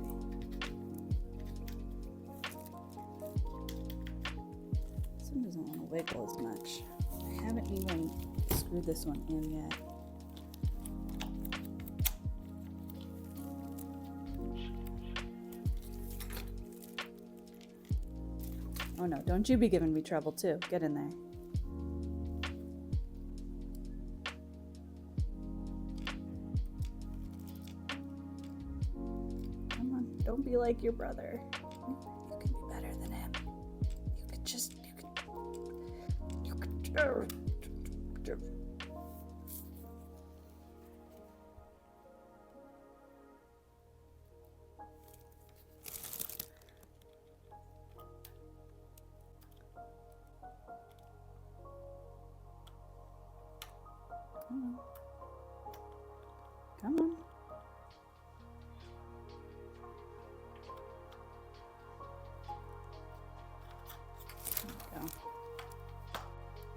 This one doesn't want to wiggle as much. I haven't even screwed this one in yet. Oh no, don't you be giving me trouble too. Get in there. Don't be like your brother. You can be better than him. You could just, you could. Come on. Come on.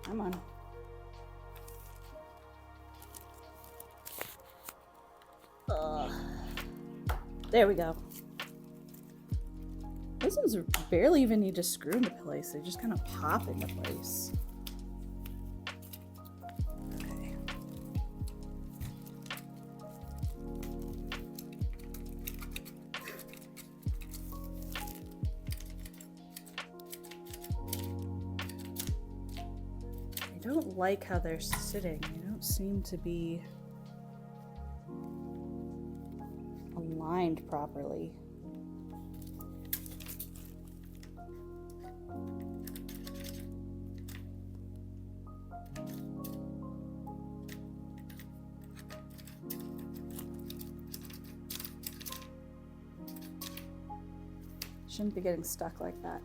Come on. There we go. Those ones barely even need to screw into place. They just kind of pop into place. Okay. I don't like how they're sitting. They don't seem to be aligned properly. Shouldn't be getting stuck like that.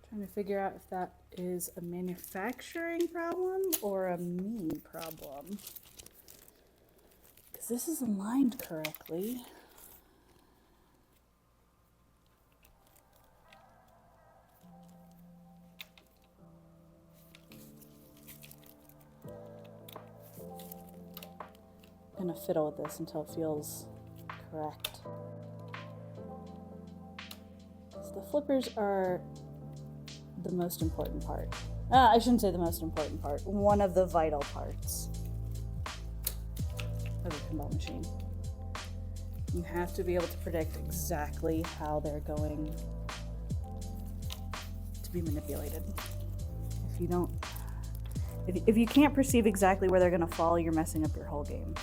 Trying to figure out if that is a manufacturing problem or a me problem. Because this is aligned correctly. I'm gonna fiddle with this until it feels correct. So the flippers are the most important part. I shouldn't say the most important part. One of the vital parts of a pinball machine. You have to be able to predict exactly how they're going to be manipulated. If you don't, if you can't perceive exactly where they're going to fall, you're messing up your whole game.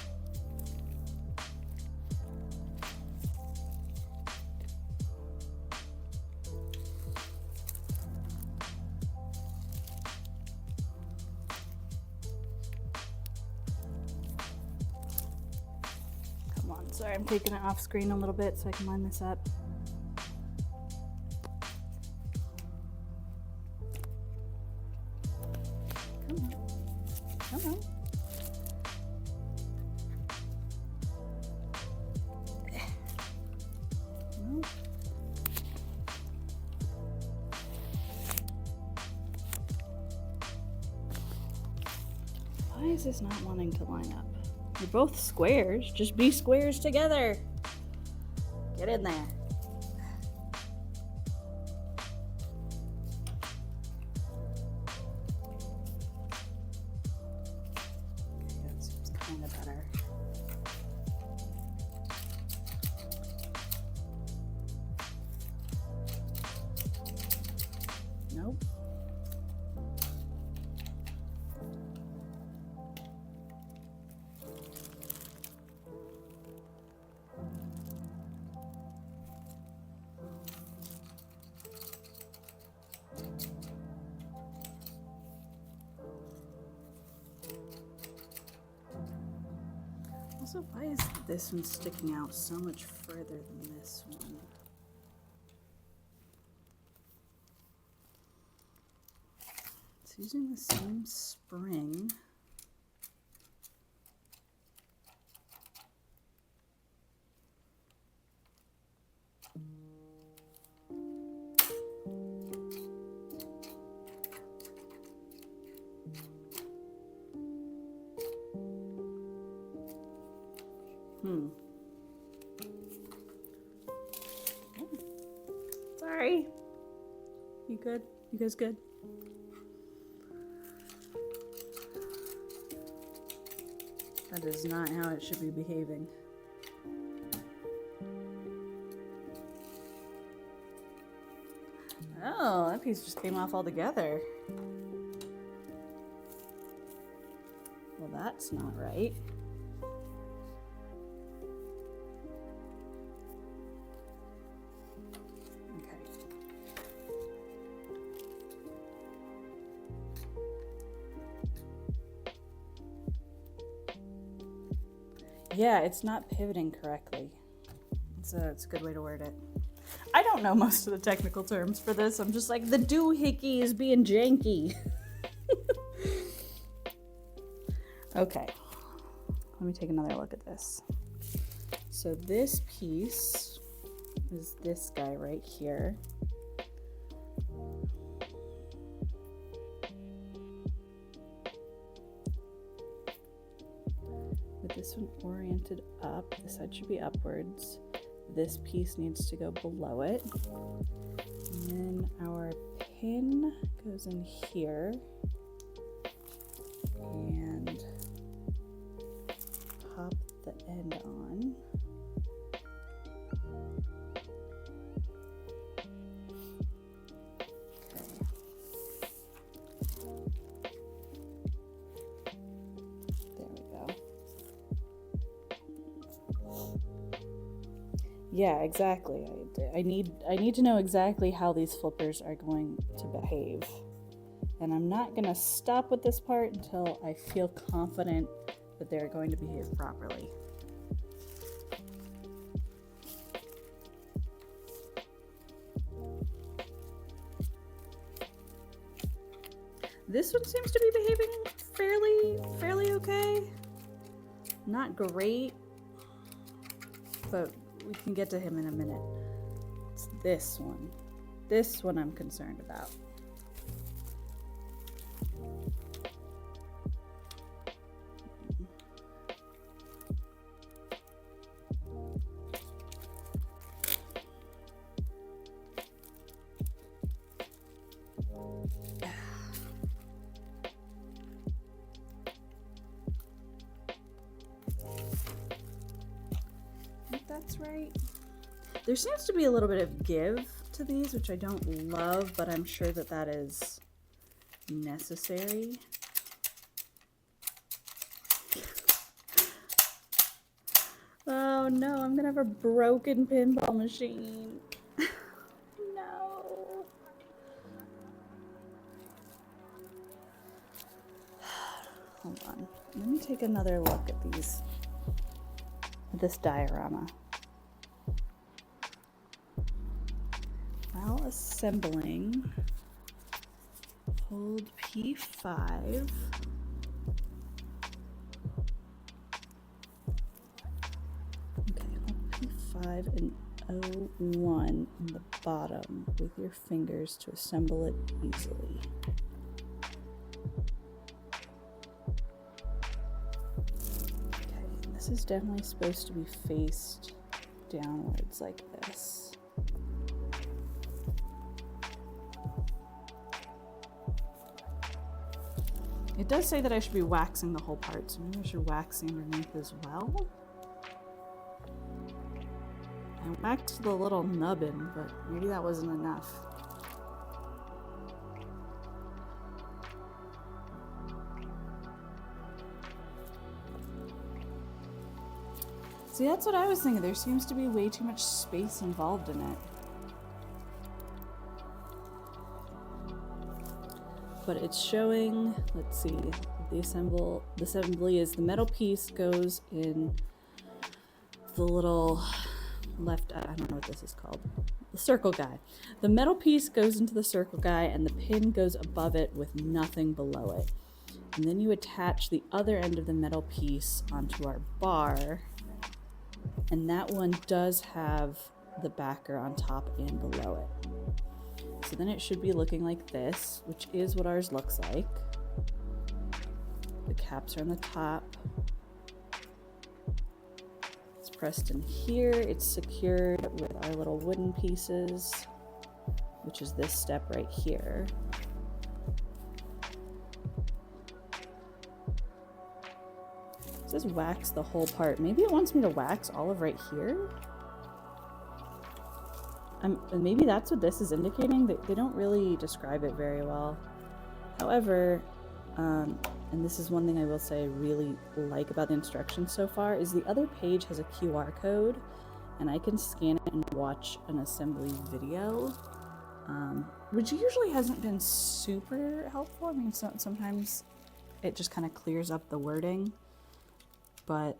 Sorry, I'm taking it off screen a little bit so I can line this up. Come on. Come on. No. Why is this not wanting to line up? You're both squares. Just be squares together. Get in there. Okay, that seems kind of better. Nope. Also, why is this one sticking out so much further than this one? It's using the same spring. Sorry. You good? You guys good? That is not how it should be behaving. Oh, that piece just came off altogether. Well, that's not right. Yeah, it's not pivoting correctly. It's a good way to word it. I don't know most of the technical terms for this. I'm just like, the doohickey is being janky. Okay, let me take another look at this. So this piece is this guy right here. With this one oriented up, this side should be upwards. This piece needs to go below it. And then our pin goes in here. And pop the end on. Yeah, exactly. I need to know exactly how these flippers are going to behave. And I'm not going to stop with this part until I feel confident that they're going to behave properly. This one seems to be behaving fairly okay. Not great, but we can get to him in a minute. It's this one. This one I'm concerned about. That's right. There seems to be a little bit of give to these, which I don't love, but I'm sure that that is necessary. Oh no, I'm gonna have a broken pinball machine. No. Hold on. Let me take another look at these. this diorama. While assembling, hold P5. Okay, hold P5 and O1 in the bottom with your fingers to assemble it easily. Okay, this is definitely supposed to be faced downwards like this. It does say that I should be waxing the whole part, so maybe I should wax the underneath as well. I waxed the little nubbin, but maybe that wasn't enough. See, that's what I was thinking. There seems to be way too much space involved in it. But it's showing, let's see, the assembly is the metal piece goes in the little left, I don't know what this is called, the circle guy. The metal piece goes into the circle guy and the pin goes above it with nothing below it. And then you attach the other end of the metal piece onto our bar, and that one does have the backer on top and below it. So then it should be looking like this, which is what ours looks like. The caps are on the top. It's pressed in here. It's secured with our little wooden pieces, which is this step right here. It says wax the whole part. Maybe it wants me to wax all of right here? Maybe that's what this is indicating. They don't really describe it very well. However, and this is one thing I will say I really like about the instructions so far, is the other page has a QR code, and I can scan it and watch an assembly video, which usually hasn't been super helpful. I mean, sometimes it just kind of clears up the wording, but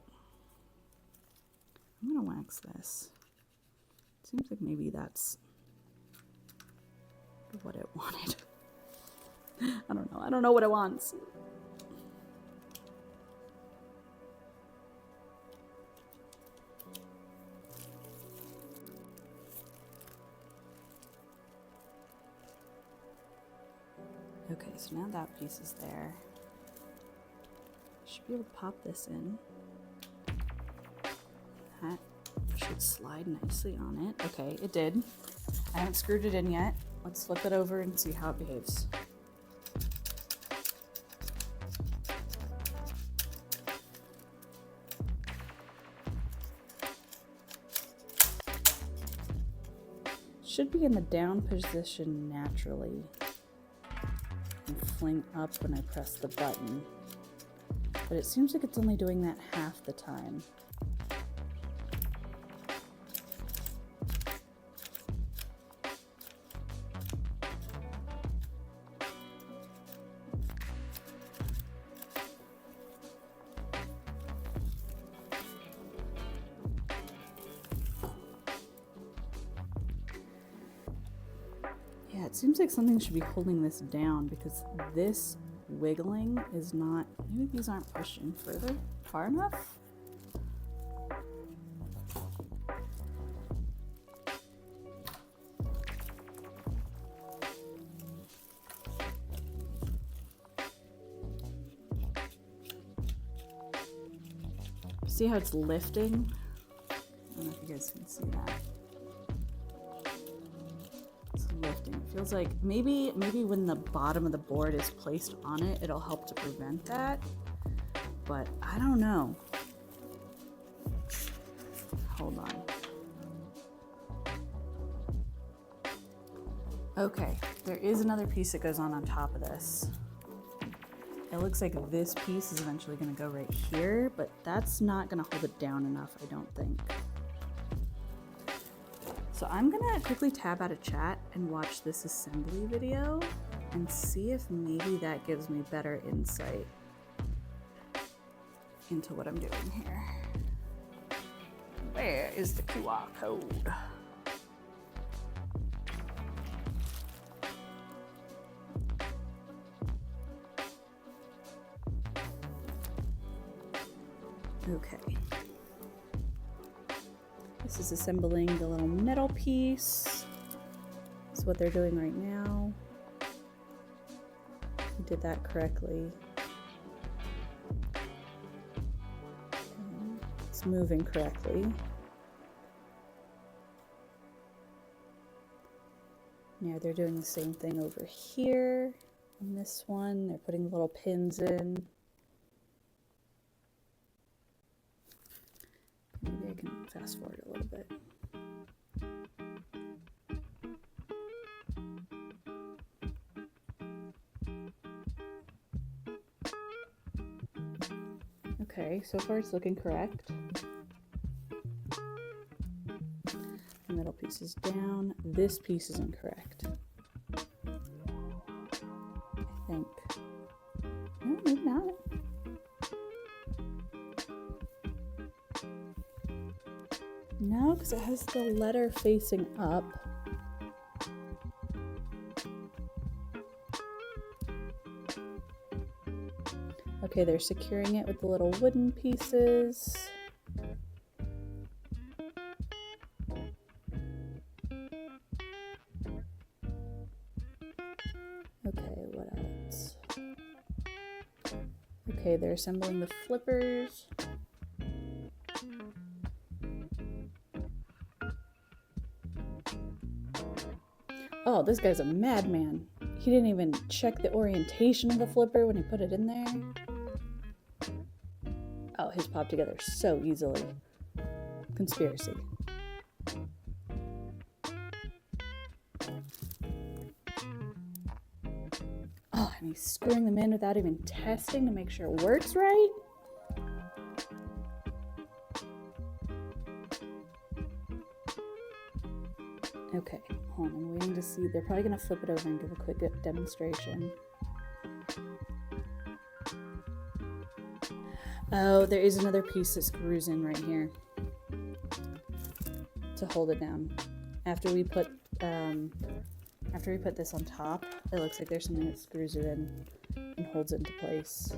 I'm gonna wax this. Seems like maybe that's what it wanted. I don't know. I don't know what it wants. Okay, so now that piece is there. Should be able to pop this in. That should slide nicely on it. Okay, it did. I haven't screwed it in yet. Let's flip it over and see how it behaves. Should be in the down position naturally and fling up when I press the button, but it seems like it's only doing that half the time. Yeah, it seems like something should be holding this down because this wiggling is not, maybe these aren't pushing far enough? See how it's lifting? I don't know if you guys can see that. Lifting. It feels like maybe when the bottom of the board is placed on it, it'll help to prevent that, but I don't know. Hold on. Okay, there is another piece that goes on top of this. It looks like this piece is eventually going to go right here, but that's not going to hold it down enough, I don't think. So I'm gonna quickly tab out of chat and watch this assembly video and see if maybe that gives me better insight into what I'm doing here. Where is the QR code? Okay. This is assembling the little metal piece. That's what they're doing right now. You did that correctly. It's moving correctly. Now they're doing the same thing over here. On this one, they're putting little pins in. Maybe I can fast forward a little bit. Okay, so far it's looking correct. The middle piece is down. This piece is incorrect. I think. No, maybe not. No, because it has the letter facing up. Okay, they're securing it with the little wooden pieces. Okay, what else? Okay, they're assembling the flippers. Oh, this guy's a madman. He didn't even check the orientation of the flipper when he put it in there. Oh, his popped together so easily. Conspiracy. Oh, and he's screwing them in without even testing to make sure it works right. Okay, hold on, I'm waiting to see. They're probably gonna flip it over and give a quick demonstration. Oh, there is another piece that screws in right here to hold it down. After we put this on top, it looks like there's something that screws it in and holds it into place.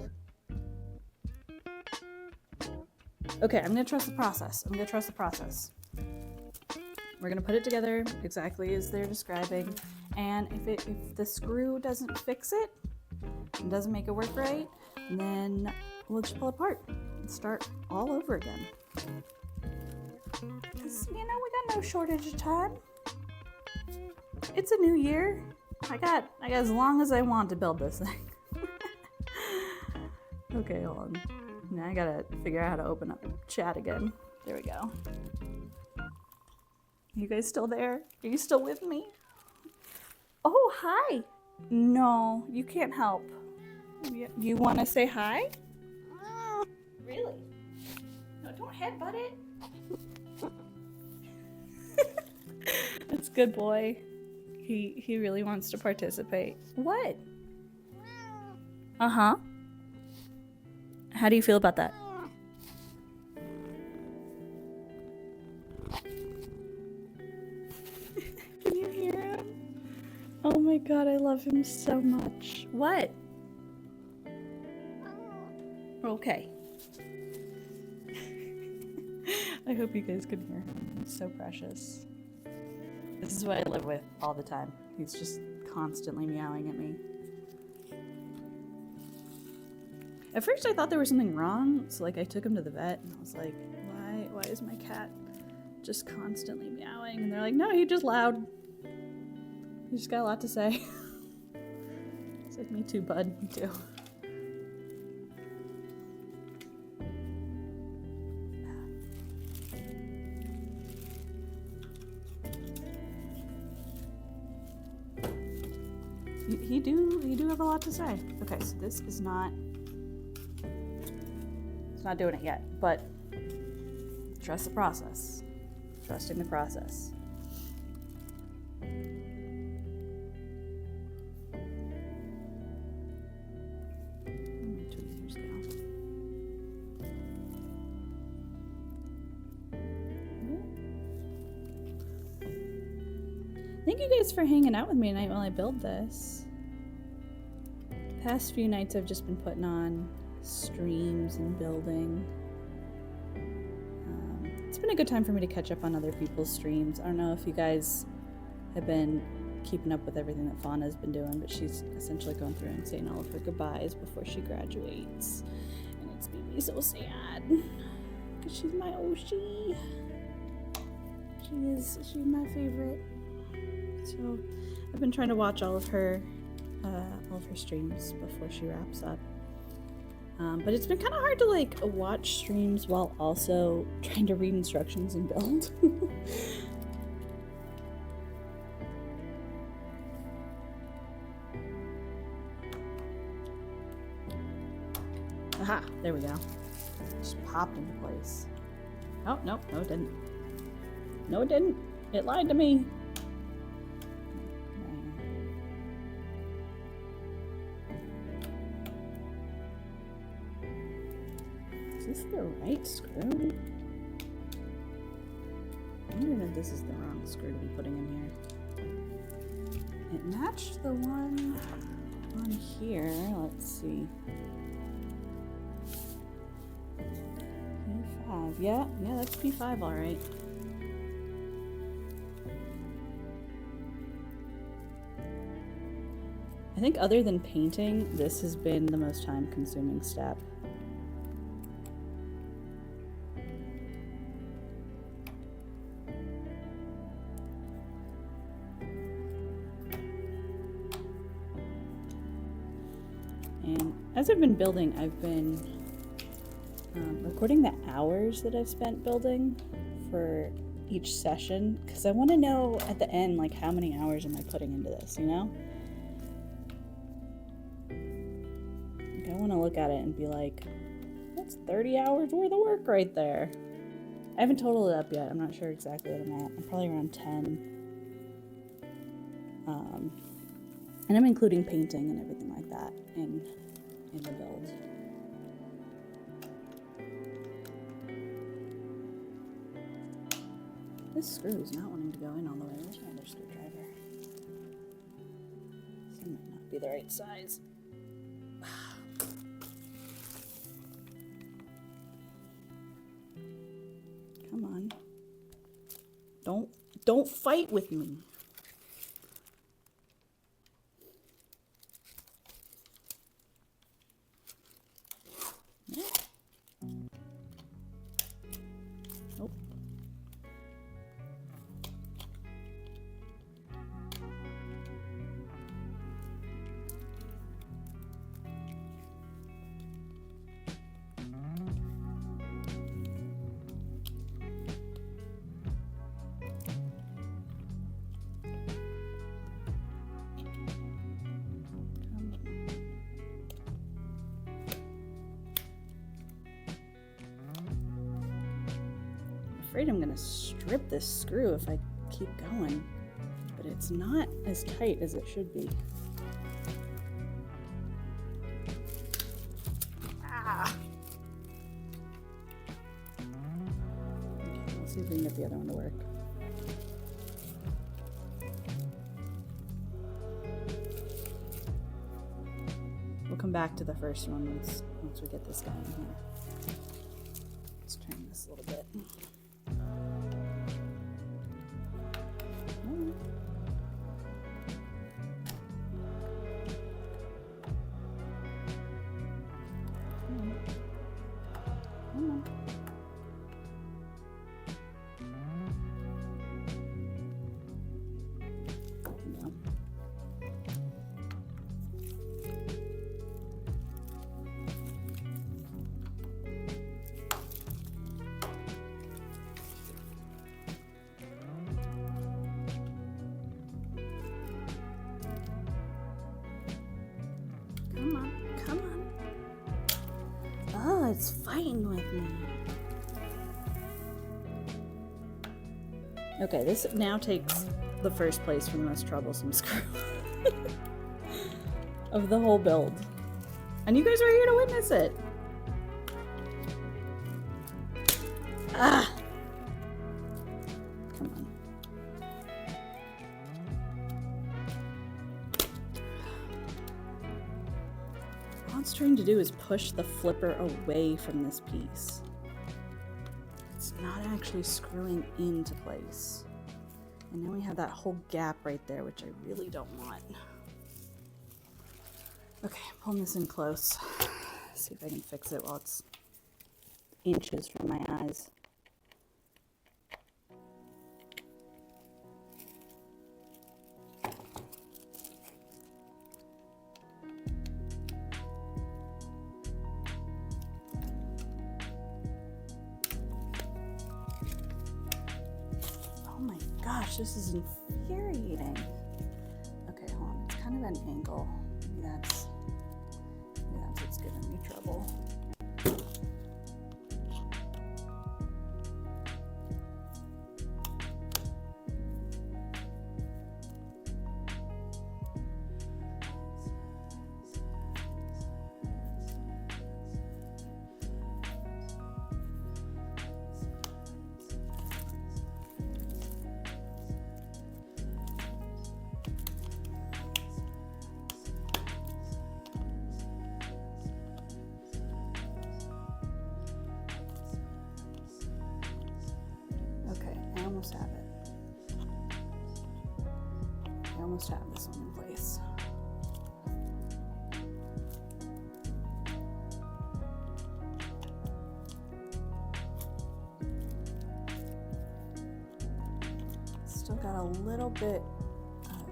Okay, I'm gonna trust the process. We're gonna put it together exactly as they're describing, and if the screw doesn't fix it and doesn't make it work right, then we'll just pull it apart and start all over again. Because, you know, we got no shortage of time. It's a new year. I got as long as I want to build this thing. Okay, hold on. Now I gotta figure out how to open up chat again. There we go. You guys still there? Are you still with me? Oh, hi. No, you can't help. You want to say hi? Really? No, don't headbutt it. That's good boy. He really wants to participate. What? Uh-huh. How do you feel about that? Can you hear him? Oh my god, I love him so much. What? Okay. I hope you guys can hear him. He's so precious. This is what I live with all the time. He's just constantly meowing at me. At first I thought there was something wrong, so like I took him to the vet and I was like, why is my cat just constantly meowing? And they're like, no, he's just loud. He just got a lot to say. It's like, me too, bud, me too. You do have a lot to say. Okay, so this is not, it's not doing it yet, but trust the process. Trusting the process. Where my tweezers go? thank you guys for hanging out with me tonight while I build this. The past few nights I've just been putting on streams and building. It's been a good time for me to catch up on other people's streams. I don't know if you guys have been keeping up with everything that Fauna's been doing, but she's essentially going through and saying all of her goodbyes before she graduates. And it's made me so sad, because she's my Oshi. She's my favorite. So I've been trying to watch all of her streams before she wraps up. But it's been kind of hard to like watch streams while also trying to read instructions and build. Aha, there we go. Just popped into place. Oh, no, no it didn't. No it didn't. It lied to me. Is this the right screw? I'm wondering if this is the wrong screw to be putting in here. It matched the one on here. Let's see. P5. Yeah, that's P5 all right. I think other than painting, this has been the most time-consuming step. And as I've been building, I've been recording the hours that I've spent building for each session, because I want to know at the end, like, how many hours am I putting into this, you know? Like, I want to look at it and be like, that's 30 hours worth of work right there. I haven't totaled it up yet. I'm not sure exactly what I'm at. I'm probably around 10. And I'm including painting and everything like that in the build. This screw is not wanting to go in all the way. Where's my other screwdriver? This might not be the right size. Come on. Don't fight with me. Nope. I'm afraid I'm gonna strip this screw if I keep going, but it's not as tight as it should be. Ah. Okay, let's see if we can get the other one to work. We'll come back to the first one once we get this guy in here. Let's turn this a little bit. Come on. Oh, it's fighting with me. Okay, this now takes the first place for the most troublesome screw of the whole build. And you guys are here to witness it. Ah! Come on. it's trying to do is push the flipper away from this piece. It's not actually screwing into place. And then we have that whole gap right there, which I really don't want. Okay, I'm pulling this in close. See if I can fix it while it's inches from my eyes. Gosh, this is infuriating. Okay, hold on. It's kind of an angle. Maybe that's what's giving me trouble. I almost have it. I almost have this one in place. Still got a little bit of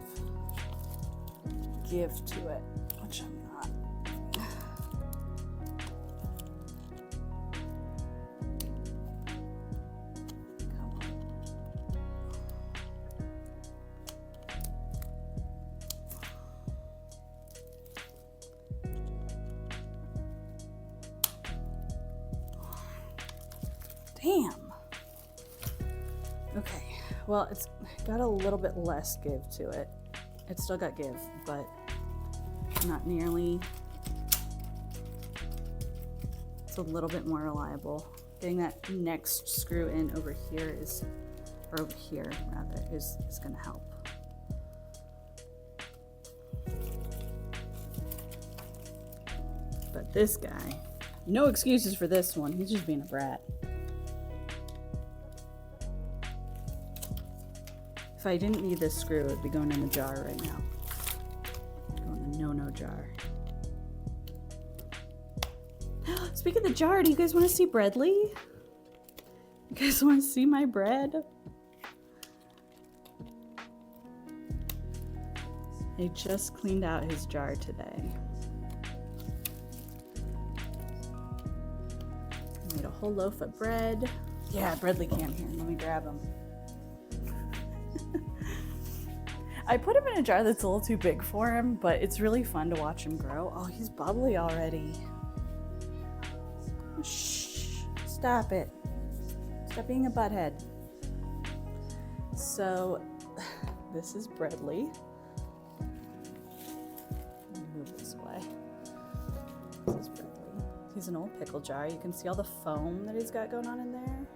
give to it, which I'm not. Damn. Okay, well, it's got a little bit less give to it. It's still got give, but not nearly. It's a little bit more reliable. Getting that next screw in over here is, or over here rather, is gonna help. But this guy, no excuses for this one. He's just being a brat. If I didn't need this screw, it would be going in the jar right now. Going in the no-no jar. Speaking of the jar, do you guys want to see Bradley? You guys want to see my bread? I just cleaned out his jar today. Made a whole loaf of bread. Yeah, Bradley came here. Let me grab him. I put him in a jar that's a little too big for him, but it's really fun to watch him grow. Oh, he's bubbly already. Shh, stop it. Stop being a butthead. So, this is Bradley. Let me move this way. This is Bradley. He's an old pickle jar. You can see all the foam that he's got going on in there.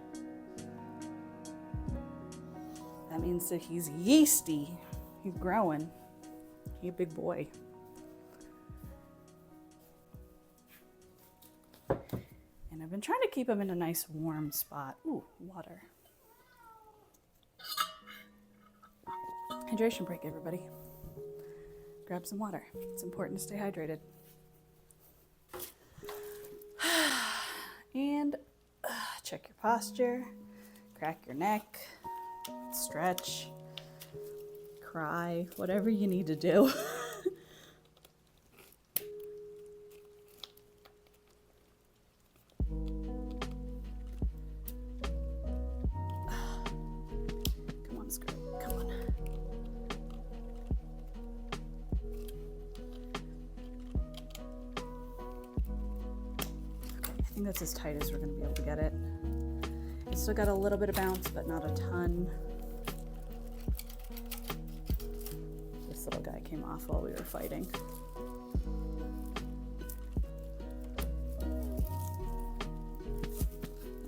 That means that he's yeasty. He's growing. He's a big boy. And I've been trying to keep him in a nice warm spot. Ooh, water. Hydration break, everybody. Grab some water. It's important to stay hydrated. And check your posture. Crack your neck. Stretch. Cry, whatever you need to do. Come on, screw. Come on. Okay, I think that's as tight as we're going to be able to get it. It's still got a little bit of bounce, but not a ton. Little guy came off while we were fighting.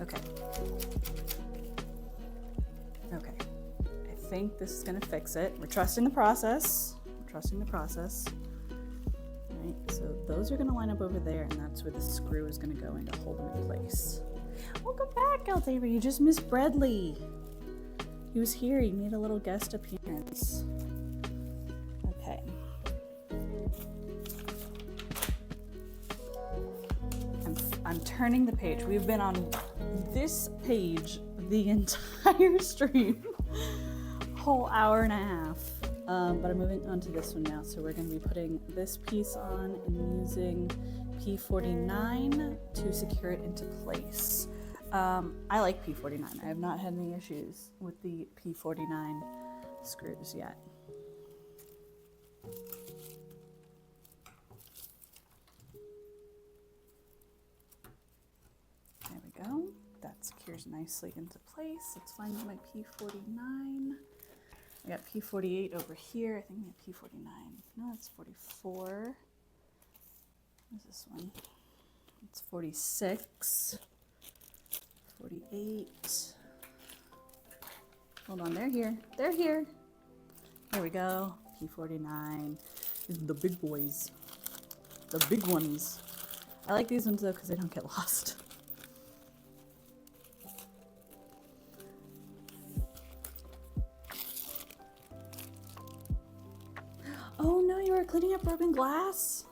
Okay. Okay. I think this is gonna fix it. We're trusting the process. We're trusting the process. All right, so those are going to line up over there, and that's where the screw is going to go in to hold them in place. Welcome back, Altaver. You just missed Bradley. He was here. He made a little guest appearance. Okay. I'm turning the page. We've been on this page the entire stream. Whole hour and a half. But I'm moving on to this one now. So we're going to be putting this piece on and using P49 to secure it into place. I like P49. I have not had any issues with the P49 screws yet. There we go. That secures nicely into place. Let's find my P49. I got P48 over here. I think I have P49. No, it's 44. Where's this one? It's 46. 48. Hold on, they're here. They're here. There we go. P49. These are the big boys. The big ones. I like these ones though because they don't get lost. Oh no, you were cleaning up broken glass?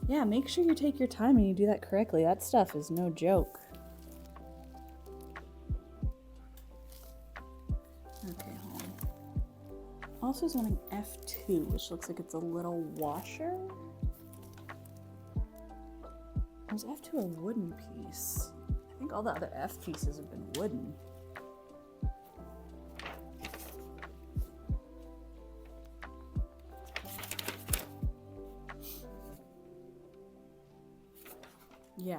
Yeah, make sure you take your time and you do that correctly. That stuff is no joke. Okay, hold on. Also is wanting F2, which looks like it's a little washer. Was F2 a wooden piece? I think all the other F pieces have been wooden. Yeah.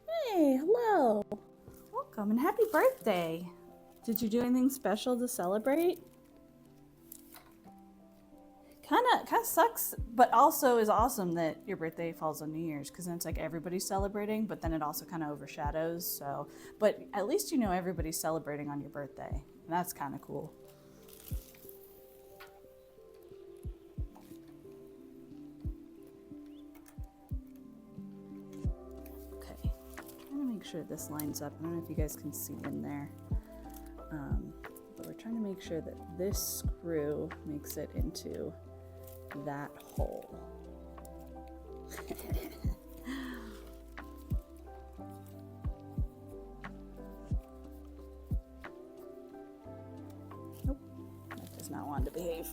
Hey, hello. Welcome and happy birthday. Did you do anything special to celebrate? Kind of sucks, but also is awesome that your birthday falls on New Year's, because then it's like everybody's celebrating, but then it also kind of overshadows. So, but at least you know everybody's celebrating on your birthday, and that's kind of cool. Make sure this lines up. I don't know if you guys can see in there, but we're trying to make sure that this screw makes it into that hole. Nope, that does not want to behave.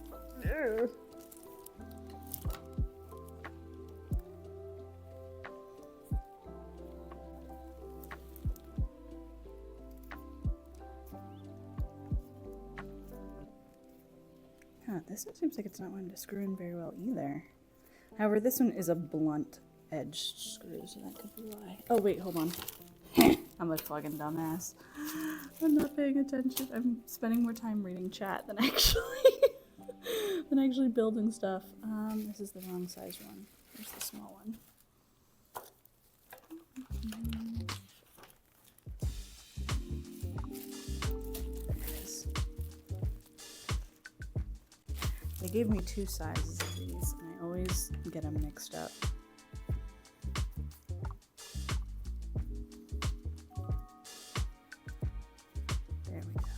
This one seems like it's not wanting to screw in very well either. However, this one is a blunt edged screw, so that could be why. Oh wait, hold on. I'm a fucking dumbass. I'm not paying attention. I'm spending more time reading chat than actually building stuff. This is the wrong size one. Here's the small one. They gave me two sizes of these, and I always get them mixed up. There we go.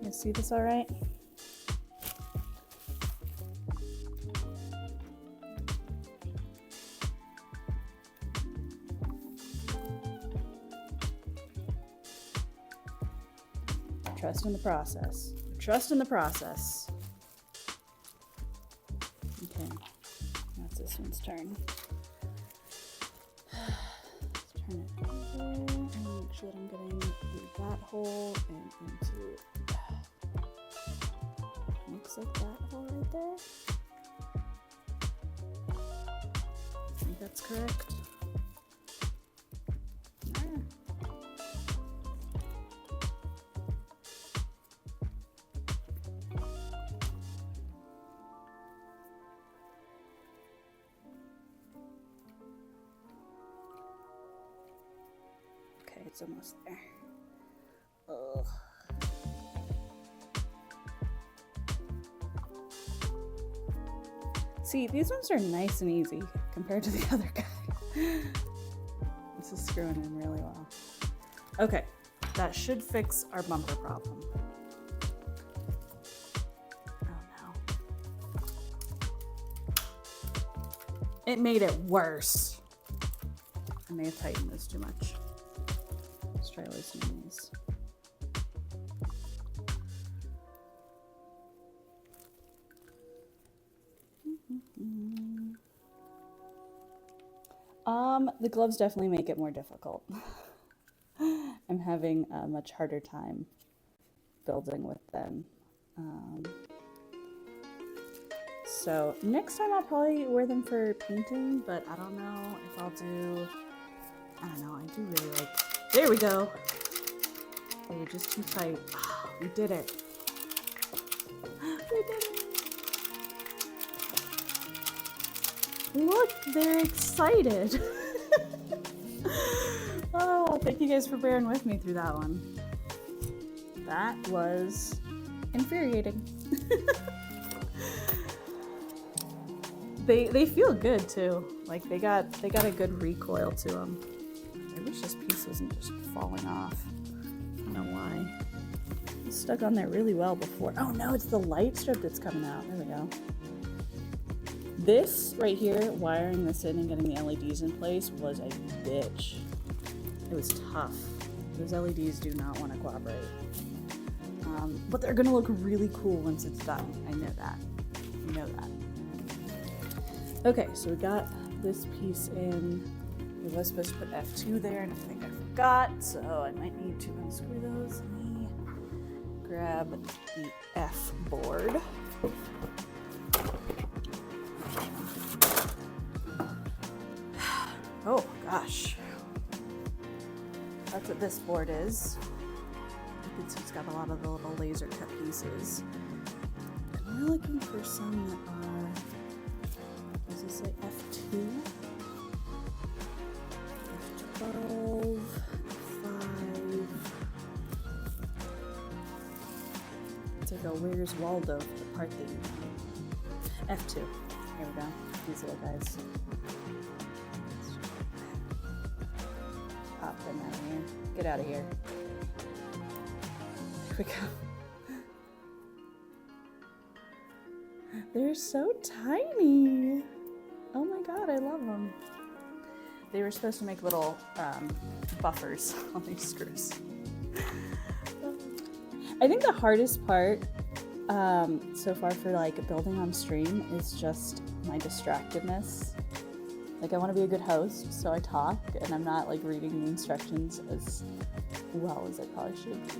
You see this all right? Trust in the process. Trust in the process. Okay, that's this one's turn. Let's turn it over and make sure that I'm getting through that hole and into. Looks like that hole right there. I think that's correct. Okay, it's almost there. Ugh. See, these ones are nice and easy compared to the other guy. This is screwing in really well. Okay, that should fix our bumper problem. It made it worse. I may have tightened this too much. Let's try loosening these. The gloves definitely make it more difficult. I'm having a much harder time building with them. So next time I'll probably wear them for painting, but I don't know if I'll do, I don't know, I do really like, there we go. They were just too tight. Oh, we did it. We did it. Look, they're excited. Oh, thank you guys for bearing with me through that one. That was infuriating. They feel good too. Like they got a good recoil to them. I wish this piece wasn't just falling off. I don't know why. It's stuck on there really well before. Oh no, it's the light strip that's coming out. There we go. This right here, wiring this in and getting the LEDs in place was a bitch. It was tough. Those LEDs do not want to cooperate. But they're gonna look really cool once it's done. I know that. You know that. Okay, so we got this piece in. We were supposed to put F2 there, and I think I forgot, so I might need to unscrew those. Let me grab the F board. Oh gosh, that's what this board is. You can see it's got a lot of the little laser cut pieces. And we're looking for some that are, does it say F2? F12, F5. It's like a Where's Waldo for the part that you want. F2. Here we go. These little guys. Pop them out of here. Get out of here. Here we go. They're so tiny. Oh my god, I love them. They were supposed to make little buffers on these screws. I think the hardest part so far for like building on stream is just my distractedness. Like I want to be a good host, so I talk and I'm not like reading the instructions as well as I probably should be.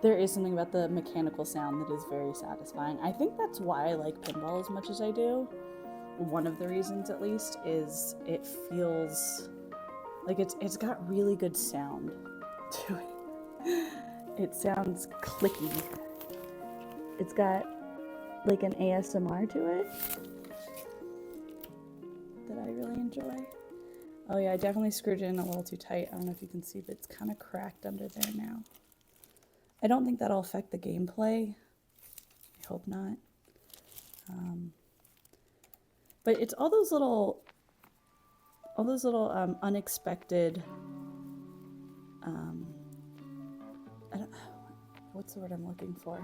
There is something about the mechanical sound that is very satisfying. I think that's why I like pinball as much as I do. One of the reasons, at least, is it feels like it's got really good sound to it. It sounds clicky. It's got like an ASMR to it that I really enjoy. Oh yeah, I definitely screwed it in a little too tight. I don't know if you can see, but it's kind of cracked under there now. I don't think that'll affect the gameplay. I hope not. But it's all those little unexpected, what's the word I'm looking for?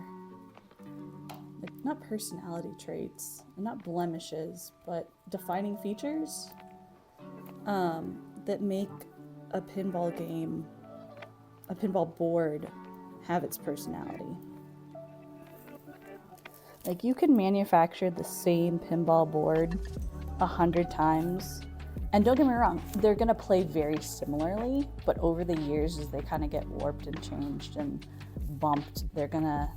Like, not personality traits, and not blemishes, but defining features that make a pinball game, a pinball board, have its personality. Like you can manufacture the same pinball board 100 times, and don't get me wrong, they're gonna play very similarly, but over the years as they kind of get warped and changed and bumped, they're gonna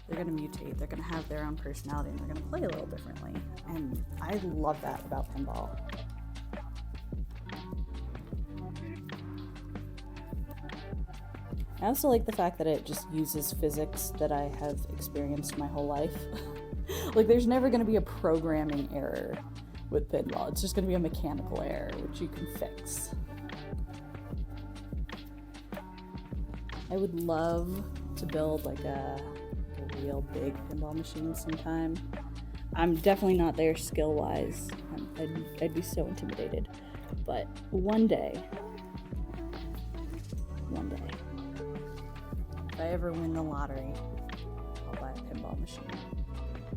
mutate, they're gonna have their own personality, and they're gonna play a little differently. And I love that about pinball. I also like the fact that it just uses physics that I have experienced my whole life. Like there's never going to be a programming error with pinball. It's just going to be a mechanical error, which you can fix. I would love to build like a real big pinball machine sometime. I'm definitely not there skill-wise. I'd be so intimidated. But one day, if I ever win the lottery, I'll buy a pinball machine.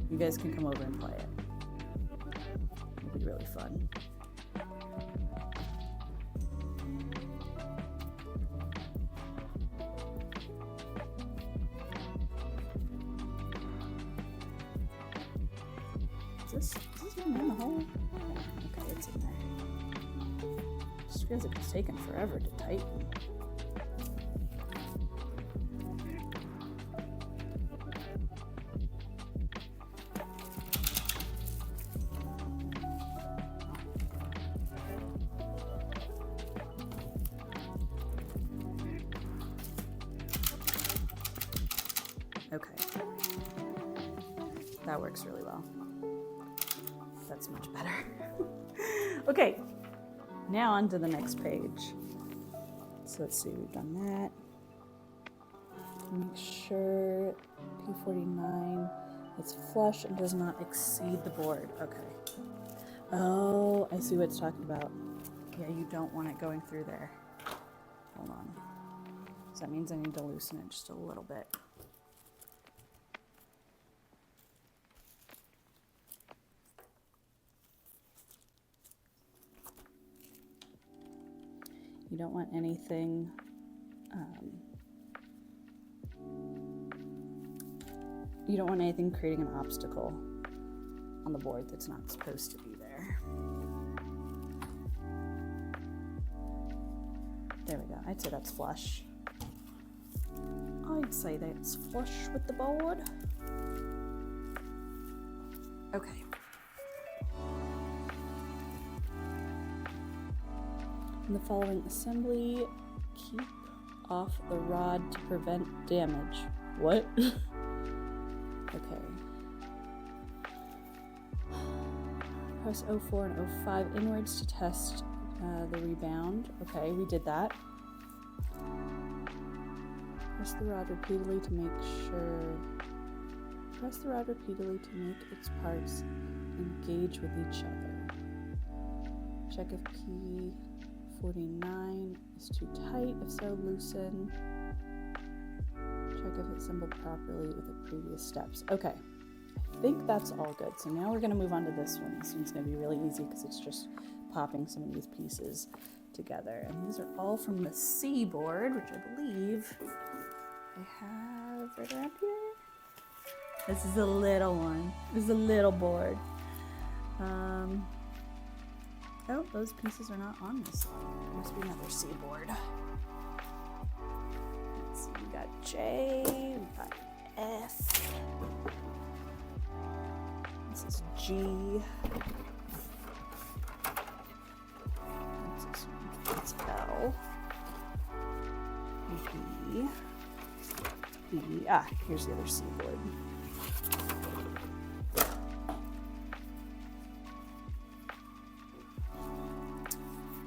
You guys can come over and play it. It'll be really fun. Is this even in the hole? Okay, it's in there. Just feels like it's taking forever to tighten. Okay. That works really well. That's much better. Okay, now on to the next page. So let's see, we've done that. Make sure P49 is flush and does not exceed the board. Okay. Oh, I see what it's talking about. Yeah, you don't want it going through there. Hold on. So that means I need to loosen it just a little bit. You don't want anything creating an obstacle on the board that's not supposed to be there. There we go. I'd say that's flush. I'd say that's flush with the board. Okay. In the following assembly, keep off the rod to prevent damage. What? Okay. Press 04 and 05 inwards to test the rebound. Okay, we did that. Press the rod repeatedly to make its parts engage with each other. Check if P49 is too tight. If so, loosen. Check if it's assembled properly with the previous steps. Okay, I think that's all good. So now we're going to move on to this one. This one's going to be really easy because it's just popping some of these pieces together. And these are all from the C board, which I believe I have right around here. This is a little one. This is a little board. Oh, those pieces are not on this one. There must be another C board. Let's see, we got J, we got F. This is G. What's this one? It's L. B. B. Ah, here's the other C board.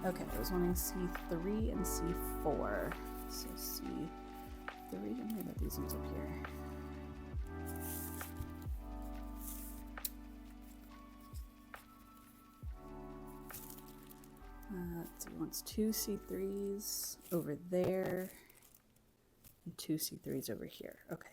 Okay, I was wanting C3 and C4. So C3, I'm gonna get these ones up here. Let's see, he wants two C3s over there and two C3s over here. Okay.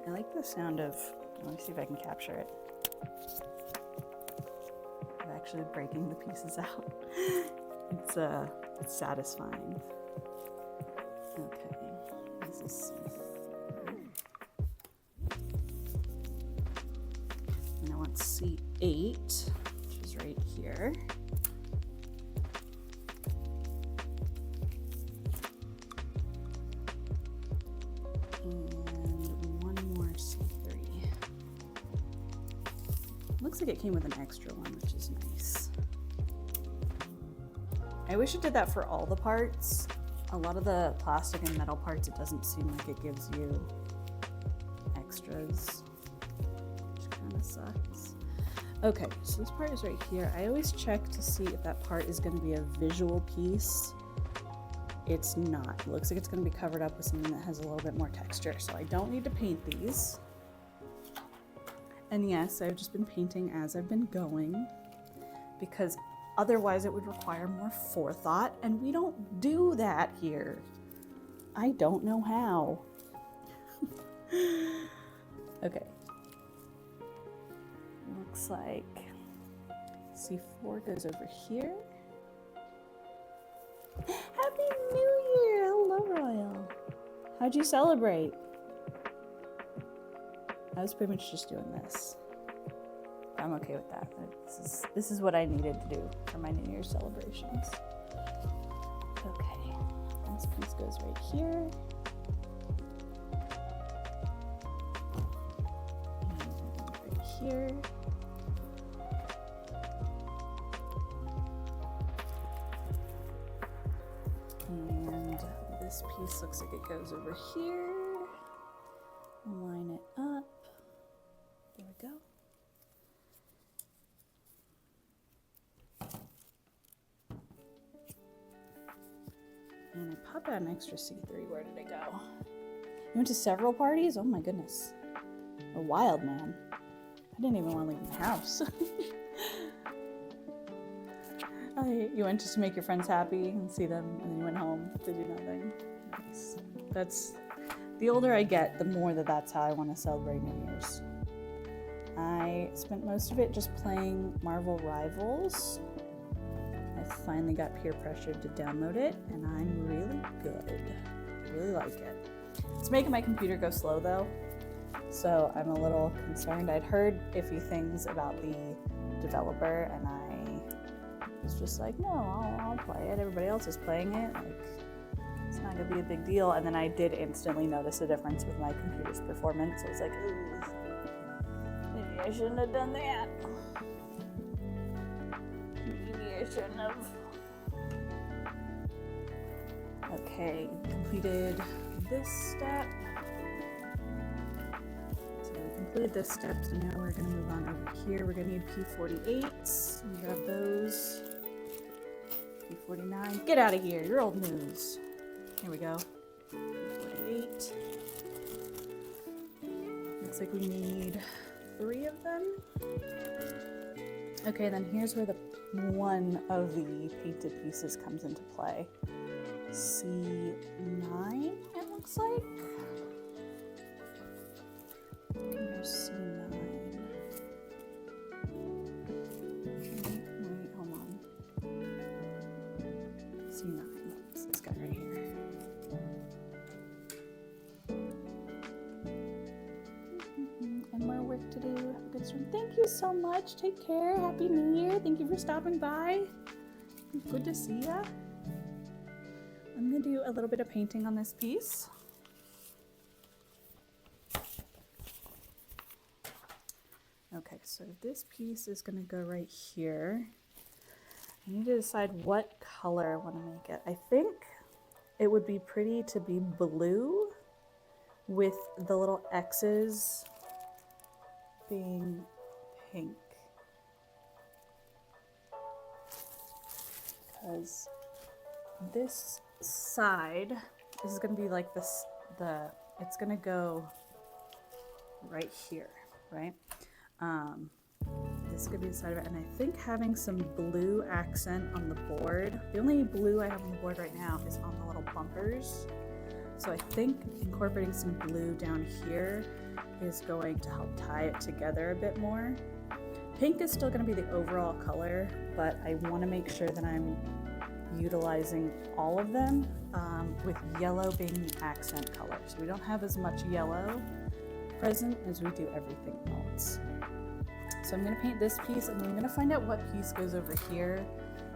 I like the sound of, let me see if I can capture it, of actually breaking the pieces out. It's satisfying. Okay, this is C4. And I want C8, which is right here. Looks like it came with an extra one, which is nice. I wish it did that for all the parts, A lot of the plastic and metal parts, it doesn't seem like it gives you extras, which kind of sucks. Okay, so this part is right here. I always check to see if that part is going to be a visual piece. It's not. It looks like it's going to be covered up with something that has a little bit more texture, so I don't need to paint these. And yes, I've just been painting as I've been going, because otherwise it would require more forethought, and we don't do that here. I don't know how. Okay. Looks like C4 goes over here. Happy New Year! Hello, Royal. How'd you celebrate? I was pretty much just doing this. I'm okay with that. This is what I needed to do for my New Year's celebrations. Okay, this piece goes right here. And right here. And this piece looks like it goes over here. Line it up. There we go. And I popped out an extra C3. Where did it go? You went to several parties? Oh my goodness. A wild man. I didn't even want to leave the house. You went just to make your friends happy and see them, and then you went home to do nothing. Nice. That's, the older I get, the more that's how I want to celebrate New Year's. I spent most of it just playing Marvel Rivals. I finally got peer pressured to download it, and I'm really good. I really like it. It's making my computer go slow though, so I'm a little concerned. I'd heard iffy things about the developer, and I was just like, no, I'll play it. Everybody else is playing it. Like, it's not gonna be a big deal. And then I did instantly notice a difference with my computer's performance. I was like, ooh, maybe I shouldn't have done that. Maybe I shouldn't have. Okay, completed this step. So we completed this step, so now we're gonna move on over here. We're gonna need P48s. We grab those. P49. Get out of here, you're old news. Here we go. P48. Looks like we need 3 of them. Okay, then here's where the one of the painted pieces comes into play. C9, it looks like. Here's C9. Wait, hold on. C9, it's this guy right here. And more work to do. Have a good stream. Thank you so much. Take care. Happy New Year. Thank you for stopping by. Good to see ya. I'm gonna do a little bit of painting on this piece. Okay, so this piece is gonna go right here. I need to decide what color I want to make it. I think it would be pretty to be blue with the little X's being pink. Because this side is going to be like this, it's going to go right here, right? This is going to be the side of it, and I think having some blue accent on the board, the only blue I have on the board right now is on the little bumpers, so I think incorporating some blue down here is going to help tie it together a bit more. Pink is still going to be the overall color, but I want to make sure that I'm utilizing all of them, with yellow being the accent color. So we don't have as much yellow present as we do everything else. So I'm going to paint this piece, and I'm going to find out what piece goes over here.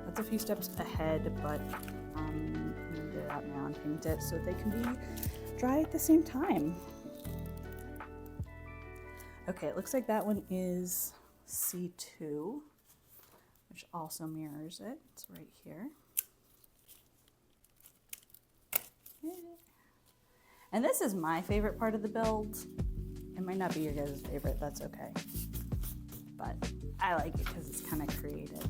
That's a few steps ahead, but I'm going to get it out now and paint it so they can be dry at the same time. Okay, it looks like that one is C2, which also mirrors it. It's right here. And this is my favorite part of the build. It might not be your guys' favorite, that's okay. But I like it because it's kind of creative.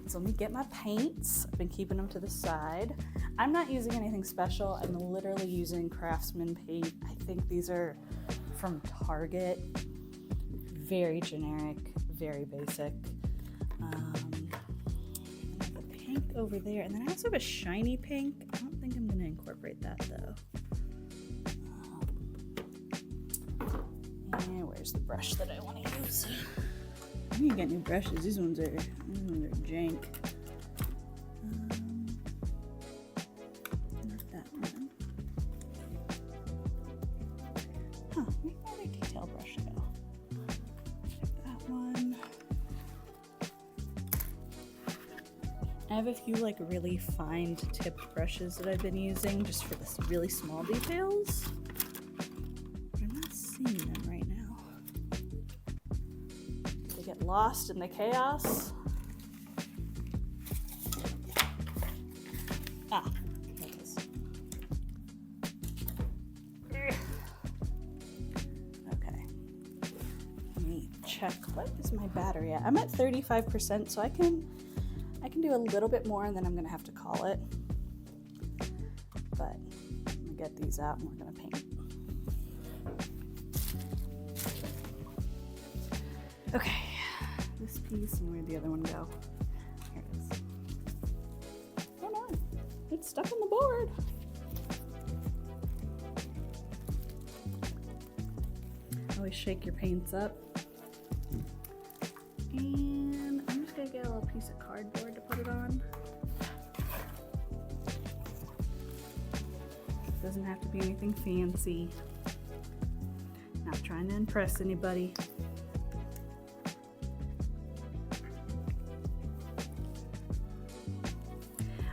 So let me get my paints. I've been keeping them to the side. I'm not using anything special. I'm literally using Craftsman paint. I think these are from Target. Very generic, very basic. The pink over there. And then I also have a shiny pink. I don't think I'm gonna incorporate that though. And where's the brush that I want to use? I need to get new brushes. These ones are jank. Not that one. Huh, where'd my other detail brush go? That one. I have a few like really fine tipped brushes that I've been using just for the really small details. But I'm not seeing them right now. They get lost in the chaos. Ah, there it is. Okay. Let me check. What is my battery at? I'm at 35%, so I can do a little bit more and then I'm gonna have to call it. But I'm gonna get these out and we're gonna paint. Okay, this piece, and where'd the other one go? Here it is. Oh no, it's stuck on the board. Always shake your paints up. And I'm just gonna get a little piece of cardboard to put it on. Doesn't have to be anything fancy. Not trying to impress anybody.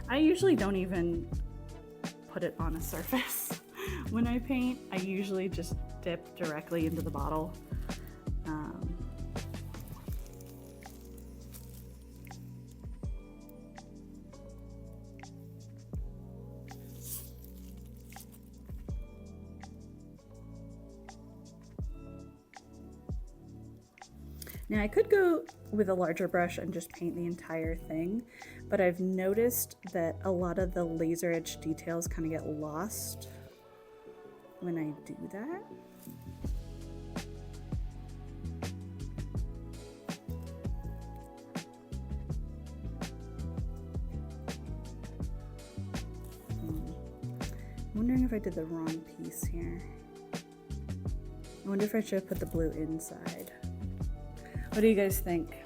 I usually don't even put it on a surface when I paint. I usually just dip directly into the bottle. Now I could go with a larger brush and just paint the entire thing, but I've noticed that a lot of the laser edge details kind of get lost when I do that. I'm wondering if I did the wrong piece here. I wonder if I should have put the blue inside. What do you guys think?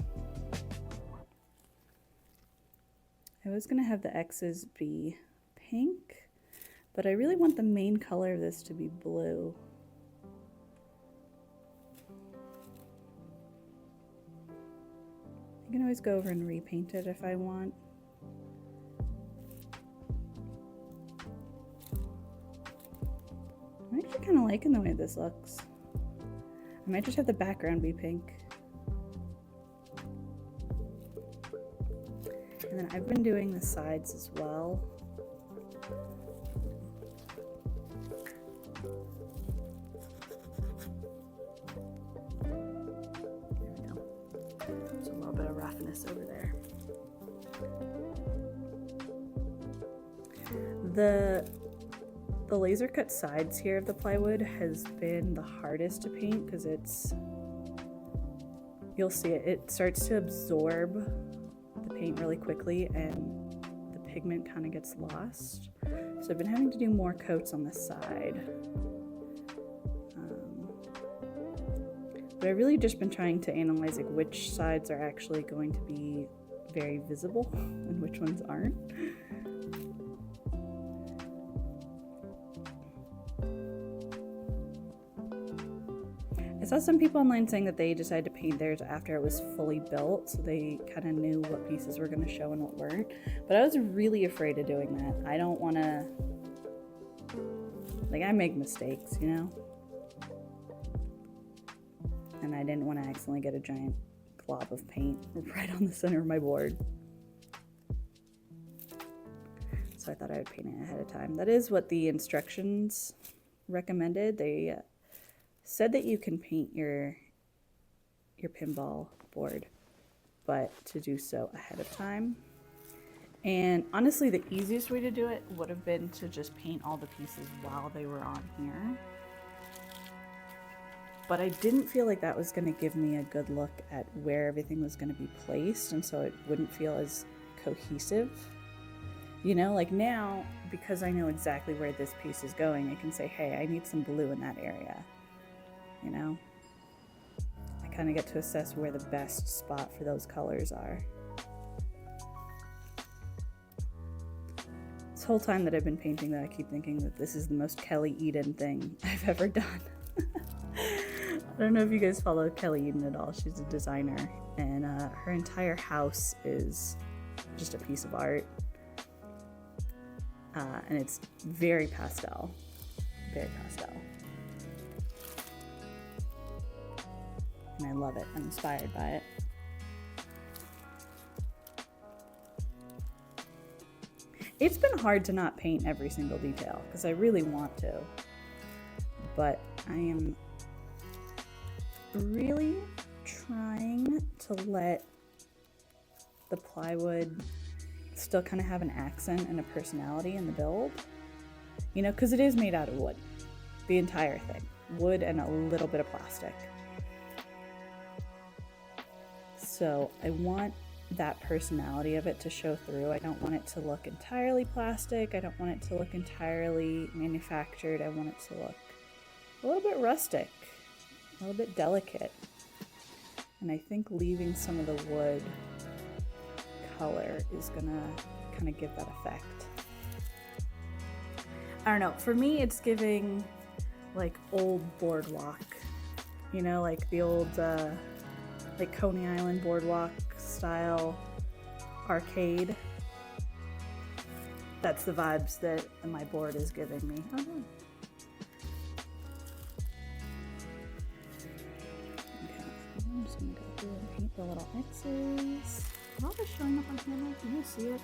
I was gonna have the X's be pink, but I really want the main color of this to be blue. I can always go over and repaint it if I want. I'm actually kind of liking the way this looks. I might just have the background be pink. And then I've been doing the sides as well. There we go. There's a little bit of roughness over there. The laser cut sides here of the plywood has been the hardest to paint because you'll see it starts to absorb the paint really quickly and the pigment kind of gets lost. So I've been having to do more coats on the side. But I've really just been trying to analyze like which sides are actually going to be very visible and which ones aren't. I saw some people online saying that they decided to paint theirs after it was fully built, so they kind of knew what pieces were going to show and what weren't. But I was really afraid of doing that. I don't want to, like, I make mistakes, you know? And I didn't want to accidentally get a giant glob of paint right on the center of my board. so I thought I would paint it ahead of time. That is what the instructions recommended. They said that you can paint your pinball board, but to do so ahead of time. And honestly, the easiest way to do it would have been to just paint all the pieces while they were on here. But I didn't feel like that was going to give me a good look at where everything was going to be placed, and so it wouldn't feel as cohesive. You know, like now, because I know exactly where this piece is going, I can say, hey, I need some blue in that area. You know? I kind of get to assess where the best spot for those colors are. This whole time that I've been painting that, I keep thinking that this is the most Kelly Eden thing I've ever done. I don't know if you guys follow Kelly Eden at all. She's a designer, and her entire house is just a piece of art. And it's very pastel. Very pastel. And I love it. I'm inspired by it. It's been hard to not paint every single detail, because I really want to. But I am really trying to let the plywood still kind of have an accent and a personality in the build, you know, because it is made out of wood, the entire thing, wood and a little bit of plastic. So I want that personality of it to show through. I don't want it to look entirely plastic. I don't want it to look entirely manufactured. I want it to look a little bit rustic, a little bit delicate. And I think leaving some of the wood color is gonna kind of give that effect. I don't know, for me it's giving like old boardwalk, you know, like the old like Coney Island boardwalk style arcade. That's the vibes that my board is giving me. Oh. I'm just gonna go through and paint the little X's. Are all this showing up on camera? Can you see it?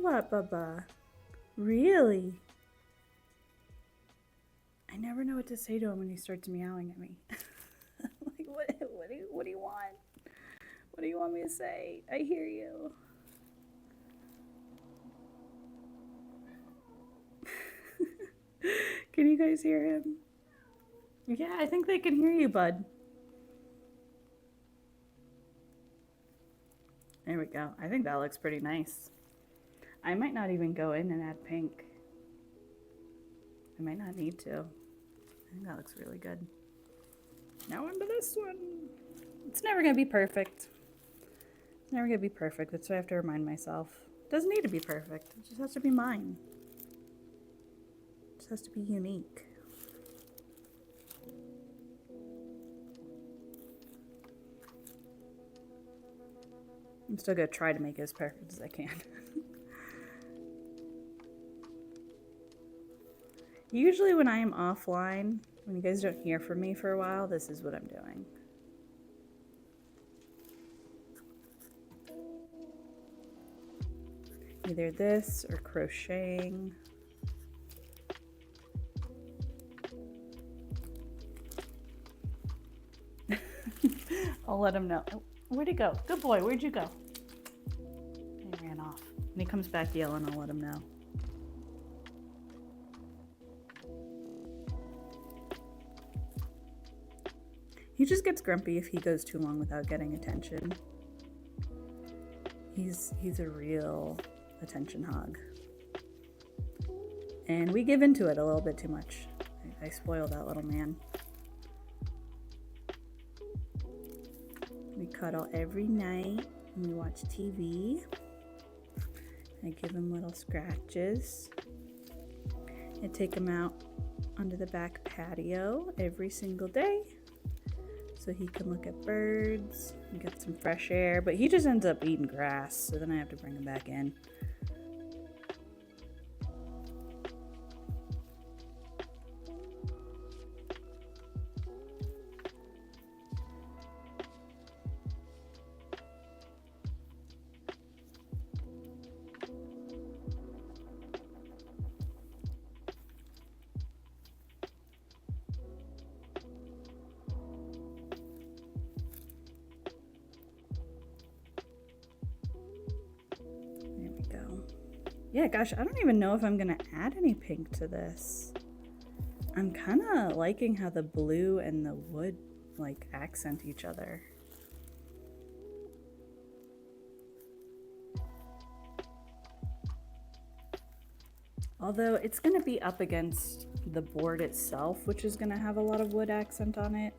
What, Bubba? Really? I never know what to say to him when he starts meowing at me. Like, what do you want? What do you want me to say? I hear you. Can you guys hear him? Yeah, I think they can hear you, bud. There we go. I think that looks pretty nice. I might not even go in and add pink. I might not need to. I think that looks really good. Now onto this one. It's never gonna be perfect. It's never gonna be perfect. That's what I have to remind myself. It doesn't need to be perfect. It just has to be mine. It just has to be unique. I'm still gonna try to make it as perfect as I can. Usually when I am offline, when you guys don't hear from me for a while, this is what I'm doing. Either this or crocheting. I'll let him know. Where'd he go? Good boy, where'd you go? He ran off. When he comes back yelling, I'll let him know. He just gets grumpy if he goes too long without getting attention. He's a real attention hog. And we give into it a little bit too much. I spoil that little man. We cuddle every night. and we watch TV. I give him little scratches. I take him out onto the back patio every single day so he can look at birds and get some fresh air, but he just ends up eating grass, so then I have to bring him back in. Yeah, gosh, I don't even know if I'm gonna add any pink to this. I'm kind of liking how the blue and the wood like accent each other. Although it's gonna be up against the board itself, which is gonna have a lot of wood accent on it.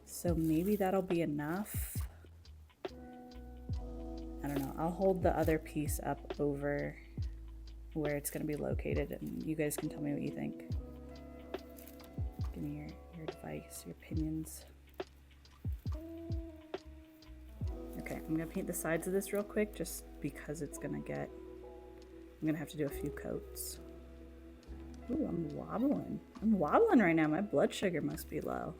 So maybe that'll be enough. I don't know, I'll hold the other piece up over where it's gonna be located and you guys can tell me what you think. Give me your advice, your opinions. Okay, I'm gonna paint the sides of this real quick just because I'm gonna have to do a few coats. Ooh, I'm wobbling. I'm wobbling right now, my blood sugar must be low.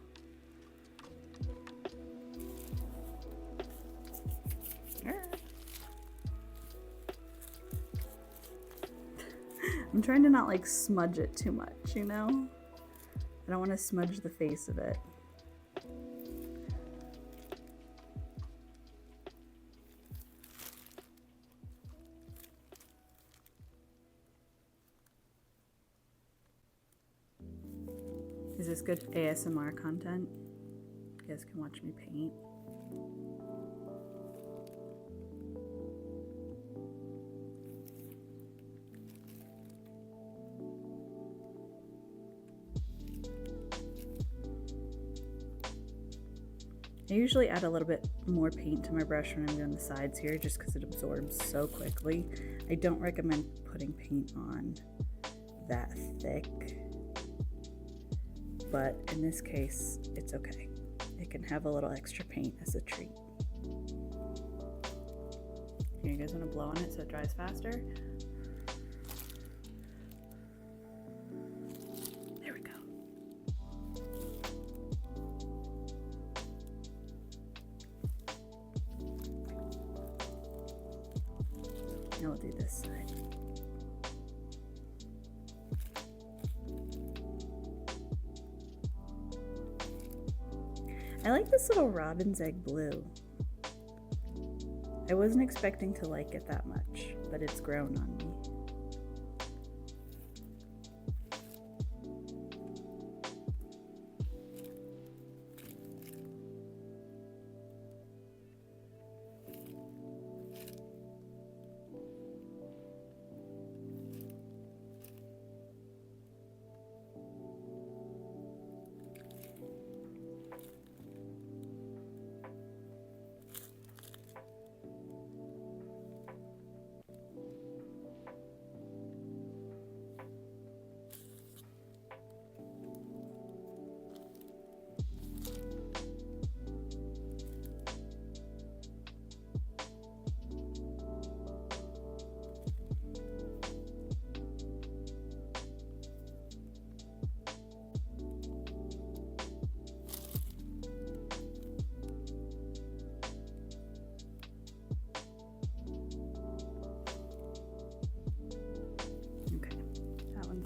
I'm trying to not like smudge it too much, you know? I don't want to smudge the face of it. Is this good ASMR content? You guys can watch me paint. I usually add a little bit more paint to my brush when I'm doing the sides here just because it absorbs so quickly. I don't recommend putting paint on that thick, but in this case, it's okay. It can have a little extra paint as a treat. Here, you guys want to blow on it so it dries faster? Now we'll do this side. I like this little robin's egg blue. I wasn't expecting to like it that much, but it's grown on me.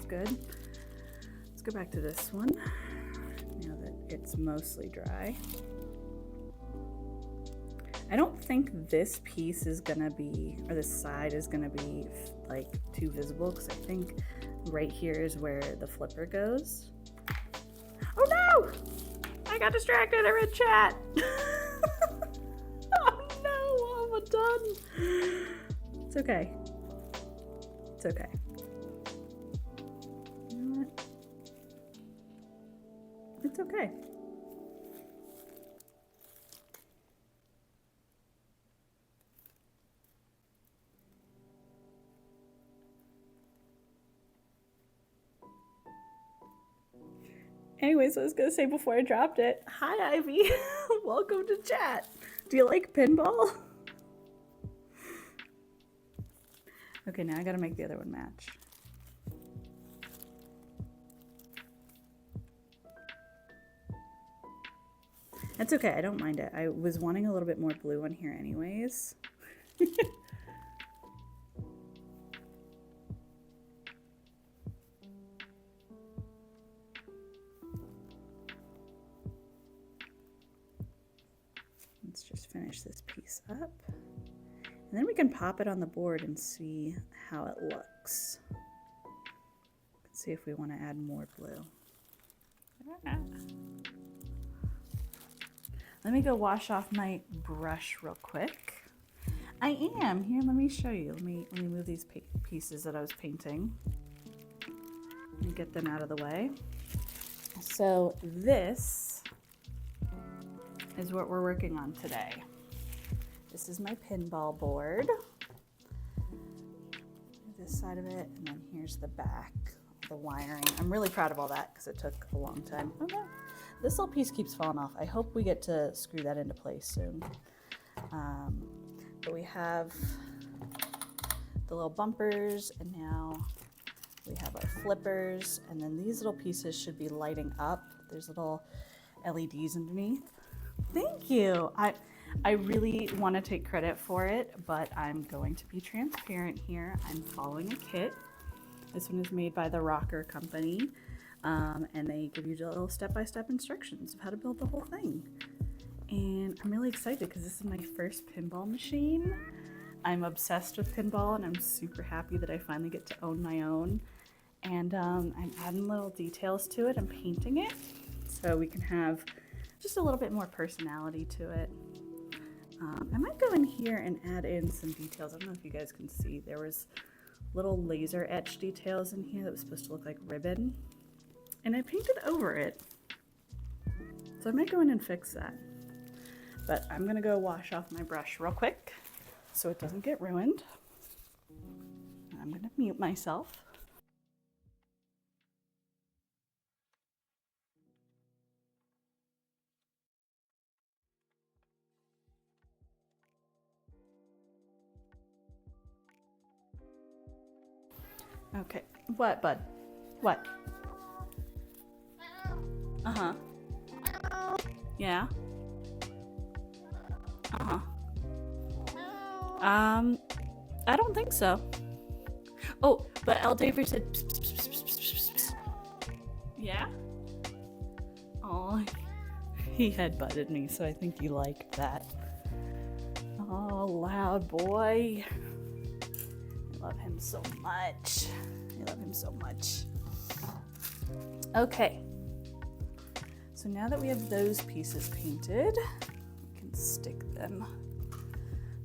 Good. Let's go back to this one now that it's mostly dry. I don't think this piece is gonna be, or this side is gonna be like too visible because I think right here is where the flipper goes. Oh no! I got distracted. I read chat. Oh no, I'm done. It's okay. It's okay. It's okay. Anyways, I was gonna say before I dropped it, hi Ivy, welcome to chat. Do you like pinball? Okay, now I gotta make the other one match. That's okay, I don't mind it. I was wanting a little bit more blue on here anyways. Let's just finish this piece up. And then we can pop it on the board and see how it looks. Let's see if we want to add more blue. Let me go wash off my brush real quick. I am. Here, let me show you. Let me move these pieces that I was painting and get them out of the way. So this is what we're working on today. This is my pinball board. This side of it, and then here's the back, the wiring. I'm really proud of all that because it took a long time. Oh no, this little piece keeps falling off. I hope we get to screw that into place soon. But we have the little bumpers, and now we have our flippers, and then these little pieces should be lighting up. There's little LEDs underneath. Thank you. I really want to take credit for it, but I'm going to be transparent here. I'm following a kit. This one is made by the Rocker Company, and they give you little step-by-step instructions of how to build the whole thing. And I'm really excited because this is my first pinball machine. I'm obsessed with pinball, and I'm super happy that I finally get to own my own. And I'm adding little details to it. I'm painting it so we can have just a little bit more personality to it. I might go in here and add in some details. I don't know if you guys can see. There was little laser etch details in here that was supposed to look like ribbon, and I painted over it. So I might go in and fix that. But I'm gonna go wash off my brush real quick so it doesn't get ruined. I'm gonna mute myself. Okay, what, bud? What? Uh-huh. Yeah? Uh-huh. I don't think so. Oh, but L. Daver said pss, pss, pss, pss, pss, pss. Yeah? Oh, he headbutted me, so I think you liked that. Oh, loud boy. I love him so much. I love him so much. Okay. So now that we have those pieces painted, we can stick them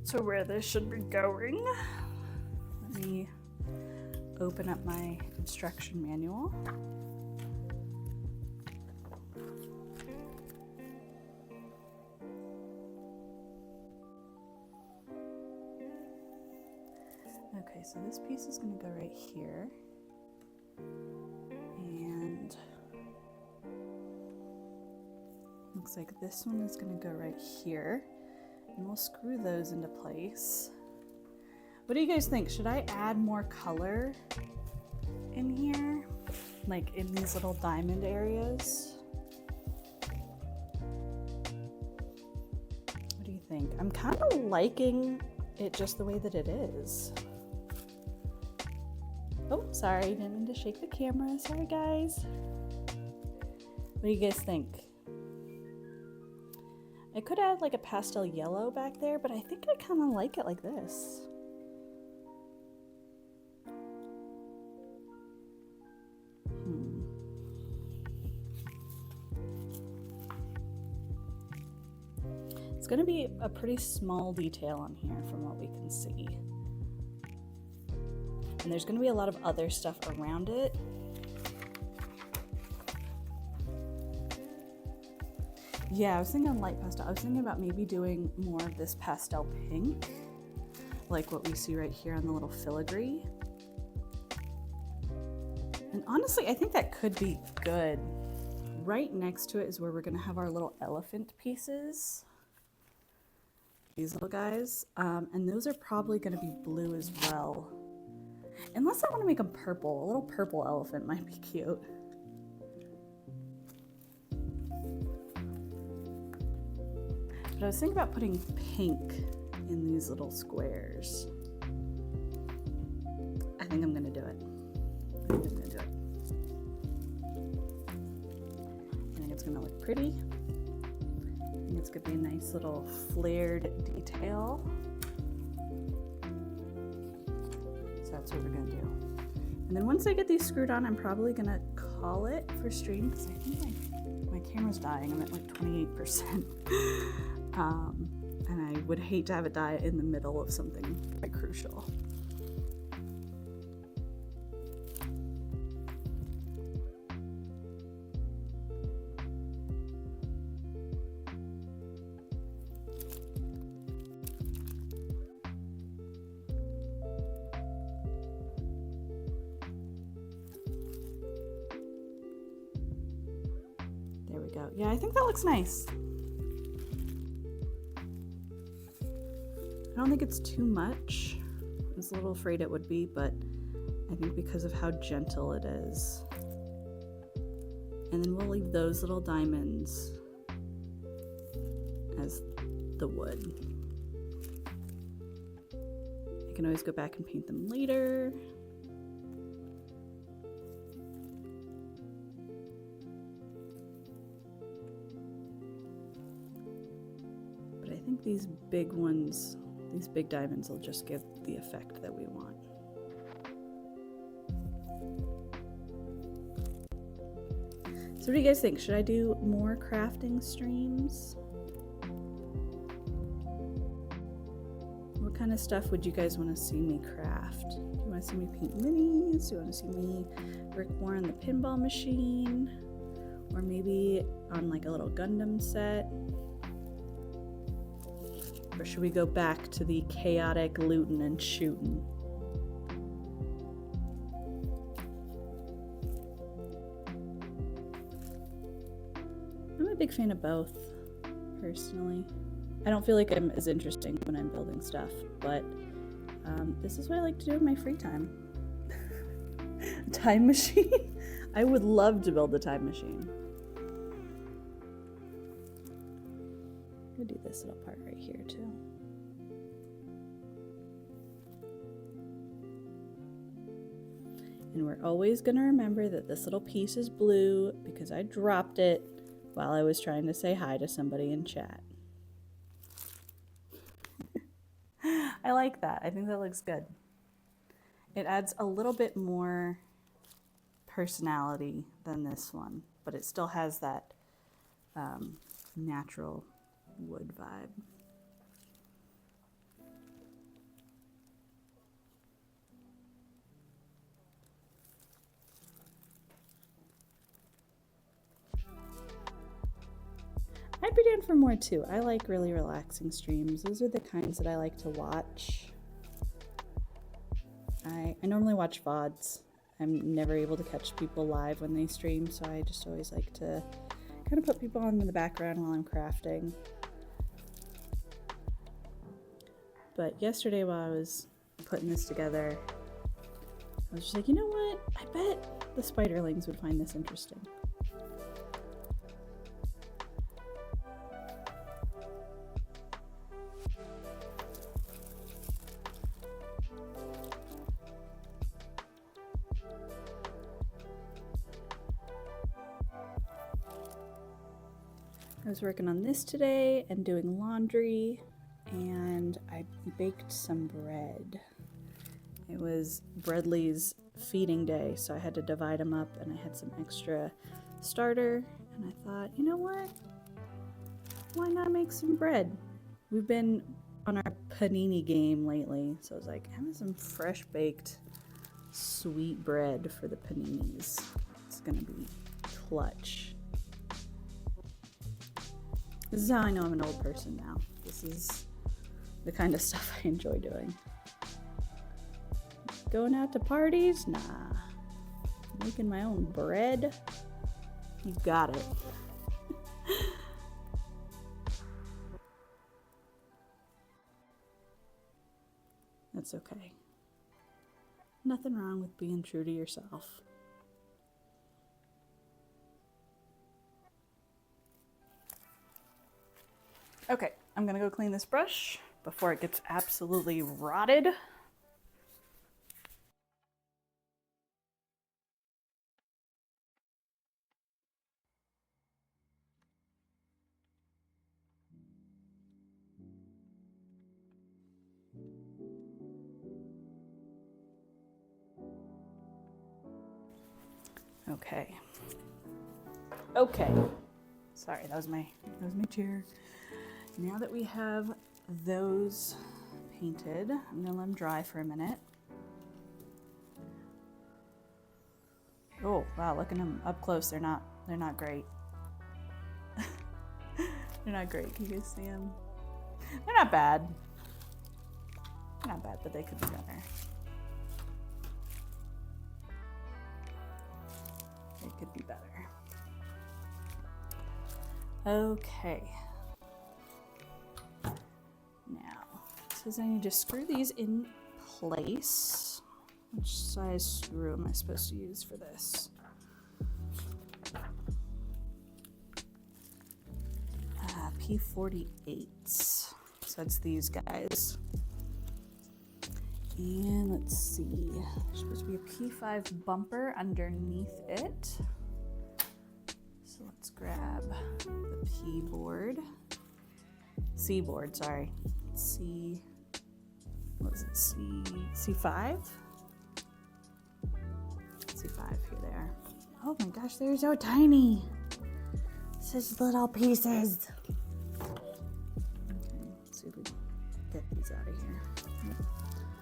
to where this should be going. Let me open up my instruction manual. Okay, so this piece is going to go right here, and looks like this one is going to go right here, and we'll screw those into place. What do you guys think? Should I add more color in here, like in these little diamond areas? What do you think? I'm kind of liking it just the way that it is. Oh, sorry, didn't mean to shake the camera. Sorry, guys. What do you guys think? I could add like a pastel yellow back there, but I think I kind of like it like this. It's going to be a pretty small detail on here from what we can see. And there's going to be a lot of other stuff around it. Yeah, I was thinking light pastel. I was thinking about maybe doing more of this pastel pink, like what we see right here on the little filigree. And honestly, I think that could be good right next to it is where we're gonna have our little elephant pieces. These little guys, and those are probably gonna be blue as well. Unless I wanna make them purple. A little purple elephant might be cute. But I was thinking about putting pink in these little squares. I think I'm gonna do it. I think it's gonna look pretty. I think it's gonna be a nice little flared detail. So that's what we're gonna do. And then once I get these screwed on, I'm probably gonna call it for stream because I think my camera's dying. I'm at like 28%. And I would hate to have it die in the middle of something quite crucial. There we go. Yeah, I think that looks nice. I don't think it's too much. I was a little afraid it would be, but I think because of how gentle it is. And then we'll leave those little diamonds as the wood. I can always go back and paint them later. But I think these big ones, these big diamonds will just give the effect that we want. So what do you guys think? Should I do more crafting streams? What kind of stuff would you guys want to see me craft? Do you want to see me paint minis? Do you want to see me brick more on the pinball machine? Or maybe on like a little Gundam set? Or should we go back to the chaotic looting and shooting? I'm a big fan of both, personally. I don't feel like I'm as interesting when I'm building stuff, but this is what I like to do in my free time. A time machine? I would love to build a time machine. I'm gonna do this little part right here too. And we're always gonna remember that this little piece is blue because I dropped it while I was trying to say hi to somebody in chat. I like that. I think that looks good. It adds a little bit more personality than this one, but it still has that natural wood vibe. I'd be down for more too. I like really relaxing streams. Those are the kinds that I like to watch. I normally watch VODs. I'm never able to catch people live when they stream, so I just always like to kind of put people on in the background while I'm crafting. But yesterday while I was putting this together, I was just like, you know what? I bet the spiderlings would find this interesting. I was working on this today and doing laundry, and I baked some bread. It was Bradley's feeding day, so I had to divide them up, and I had some extra starter, and I thought, you know what? Why not make some bread? We've been on our panini game lately, so I was like, having some fresh baked sweet bread for the paninis. It's gonna be clutch. This is how I know I'm an old person now. This is the kind of stuff I enjoy doing. Going out to parties? Nah. Making my own bread? You got it. That's okay. Nothing wrong with being true to yourself. Okay, I'm gonna go clean this brush before it gets absolutely rotted. Okay. Okay. Sorry, that was my chair. Now that we have those painted, I'm gonna let them dry for a minute. Oh wow, look at them up close. They're not great. They're not great. Can you guys see them? They're not bad. They're not bad, but they could be better. They could be better. Okay. Now, it says I need to screw these in place. Which size screw am I supposed to use for this? P48s. So that's these guys. And let's see. There's supposed to be a P5 bumper underneath it. So let's grab the P board. C board, sorry. C, what is it? C5? C5, here they are. Oh my gosh, they're so tiny. Such little pieces. Okay, let's see if we can get these out of here. Yep.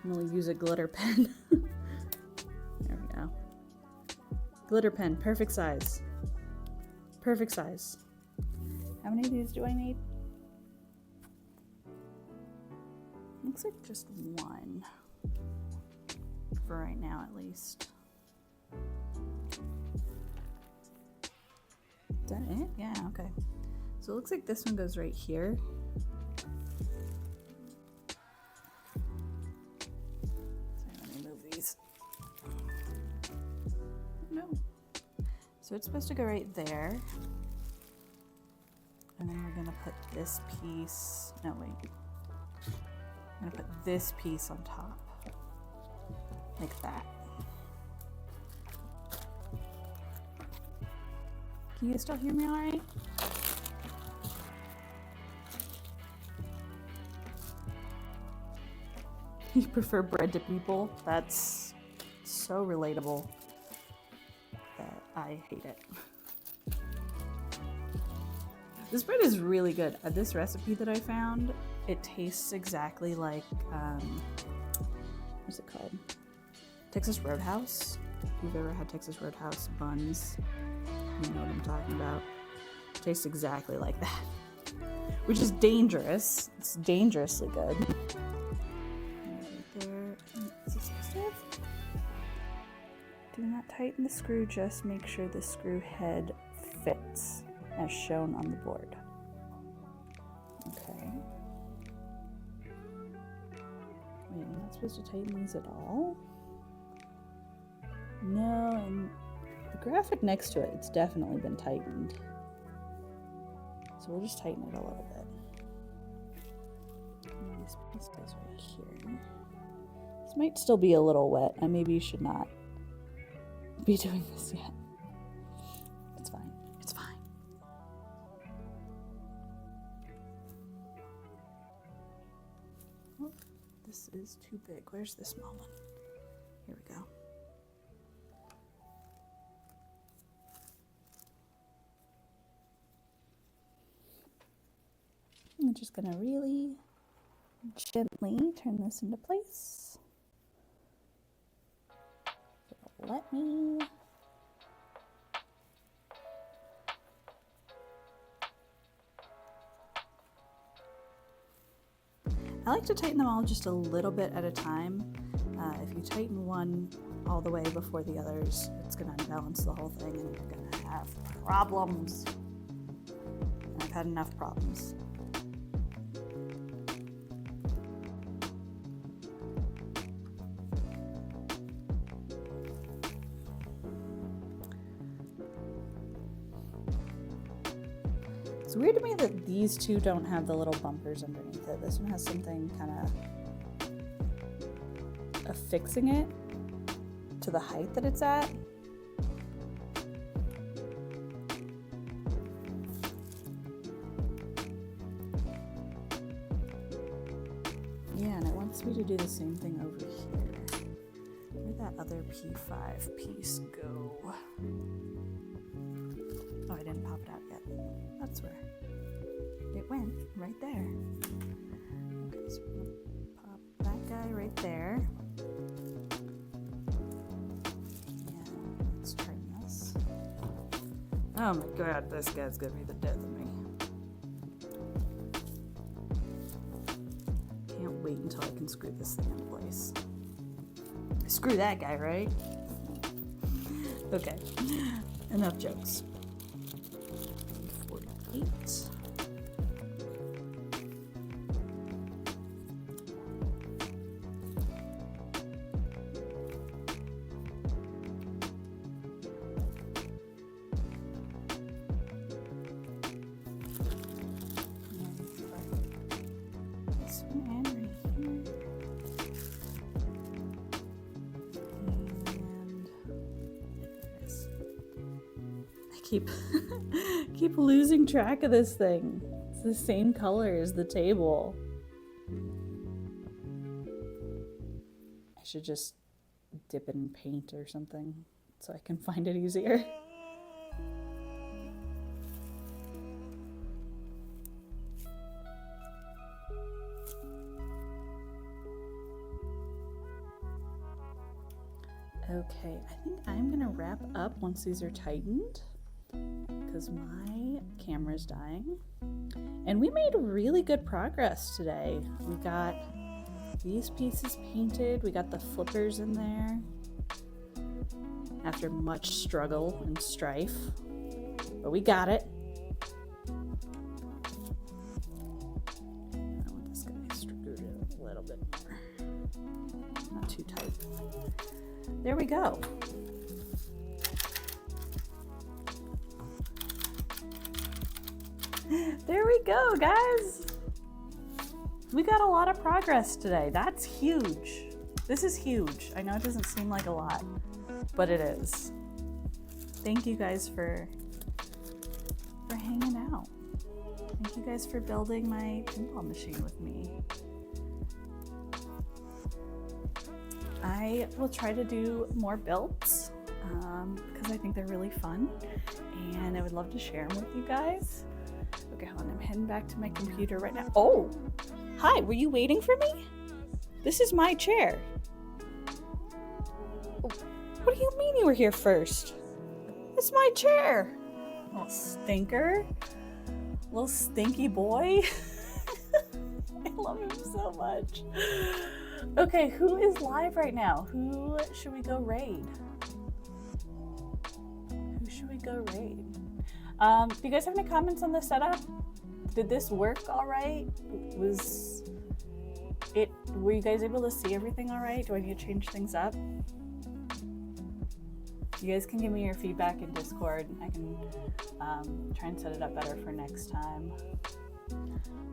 I'm gonna use a glitter pen. There we go. Glitter pen, perfect size. Perfect size. How many of these do I need? Looks like just one. For right now, at least. Is that it? Yeah, okay. So it looks like this one goes right here. Sorry, let me move these. No. So it's supposed to go right there. And then we're gonna put this piece, no wait. I'm gonna put this piece on top. Like that. Can you still hear me all right? You prefer bread to people? That's so relatable that I hate it. This bread is really good. This recipe that I found, it tastes exactly like, what's it called? Texas Roadhouse. If you've ever had Texas Roadhouse buns, you know what I'm talking about. It tastes exactly like that. Which is dangerous. It's dangerously good. Right there. Is this supposed to have? Do not tighten the screw, just make sure the screw head fits as shown on the board. Okay. Wait, I'm not supposed to tighten these at all? No, and the graphic next to it, it's definitely been tightened. So we'll just tighten it a little bit. And this piece goes right here. This might still be a little wet. I maybe should not be doing this yet. It's fine. It's fine. Oh, this is too big. Where's the small one? Here we go. I'm just gonna really gently turn this into place. Let me. I like to tighten them all just a little bit at a time. If if you tighten one all the way before the others, it's gonna unbalance the whole thing and you're gonna have problems. And I've had enough problems. It's weird to me that these two don't have the little bumpers underneath it. This one has something kind of affixing it to the height that it's at. Yeah, and it wants me to do the same thing over here. Where'd that other P5 piece go? Oh, I didn't pop it out yet. That's where it went, right there. Okay, so we're gonna pop that guy right there. And let's turn this. Oh my god, this guy's gonna be the death of me. Can't wait until I can screw this thing in place. Screw that guy, right? Okay, enough jokes. 48. This one and right here. And there it is. I keep losing track of this thing. It's the same color as the table. I should just dip it in paint or something so I can find it easier. Okay, I think I'm gonna wrap up once these are tightened because my camera's dying. And we made really good progress today. We got these pieces painted, we got the flippers in there after much struggle and strife, but we got it. I want this guy screwed in a little bit more, not too tight. There we go. There we go, guys. We got a lot of progress today. That's huge. This is huge. I know it doesn't seem like a lot, but it is. Thank you guys for hanging out. Thank you guys for building my pinball machine with me. I will try to do more builds because I think they're really fun and I would love to share them with you guys. Okay, hold on, I'm heading back to my computer right now. Oh, hi, were you waiting for me? This is my chair. What do you mean you were here first? It's my chair. Little stinker. Little stinky boy. I love him so much. Okay, who is live right now? Who should we go raid? Who should we go raid? Do you guys have any comments on the setup? Did this work all right? Were you guys able to see everything all right? Do I need to change things up? You guys can give me your feedback in Discord. I can try and set it up better for next time.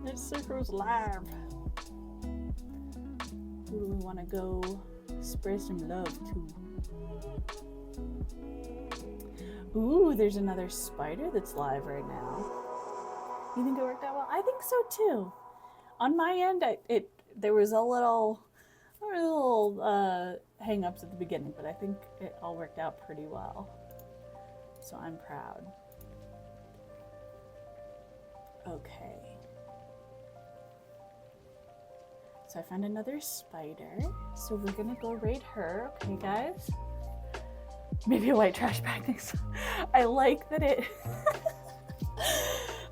This circle's live. Who do we want to go spread some love to? Ooh, there's another spider that's live right now. You think it worked out well? I think so too. On my end, there was a little hang-ups at the beginning, but I think it all worked out pretty well. So I'm proud. Okay. So I found another spider. So we're gonna go raid her, okay guys? Maybe a white trash bag next time. I like that it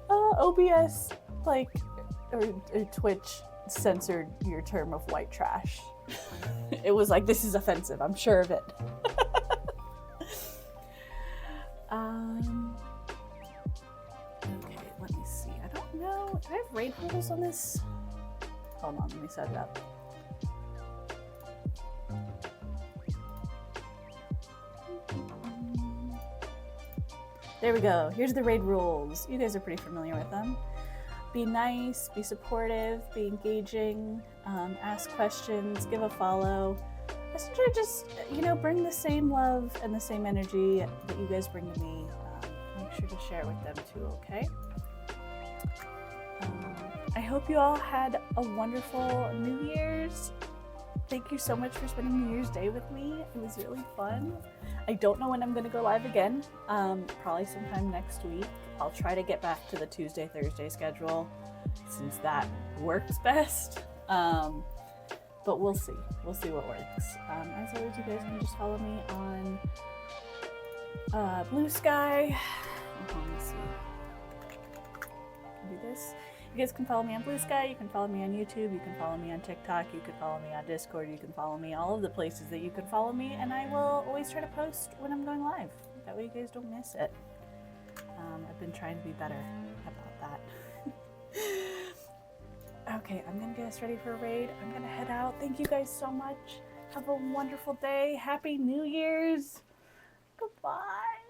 OBS or Twitch censored your term of white trash. It was like, this is offensive, I'm sure of it. Okay, let me see. I don't know. Do I have raid rules on this? Hold on, let me set it up. There we go. Here's the raid rules. You guys are pretty familiar with them. Be nice, be supportive, be engaging, ask questions, give a follow. Essentially just, bring the same love and the same energy that you guys bring to me. Make sure to share it with them too, okay? I hope you all had a wonderful New Year's. Thank you so much for spending New Year's Day with me. It was really fun. I don't know when I'm going to go live again. Probably sometime next week. I'll try to get back to the Tuesday, Thursday schedule since that works best. But we'll see. We'll see what works. As always, you guys can just follow me on Blue Sky. Let me see. Can I do this? You guys can follow me on Blue Sky, you can follow me on YouTube, you can follow me on TikTok, you can follow me on Discord, you can follow me all of the places that you can follow me, and I will always try to post when I'm going live. That way you guys don't miss it. I've been trying to be better about that. Okay, I'm gonna get us ready for a raid. I'm gonna head out. Thank you guys so much. Have a wonderful day. Happy New Year's. Goodbye.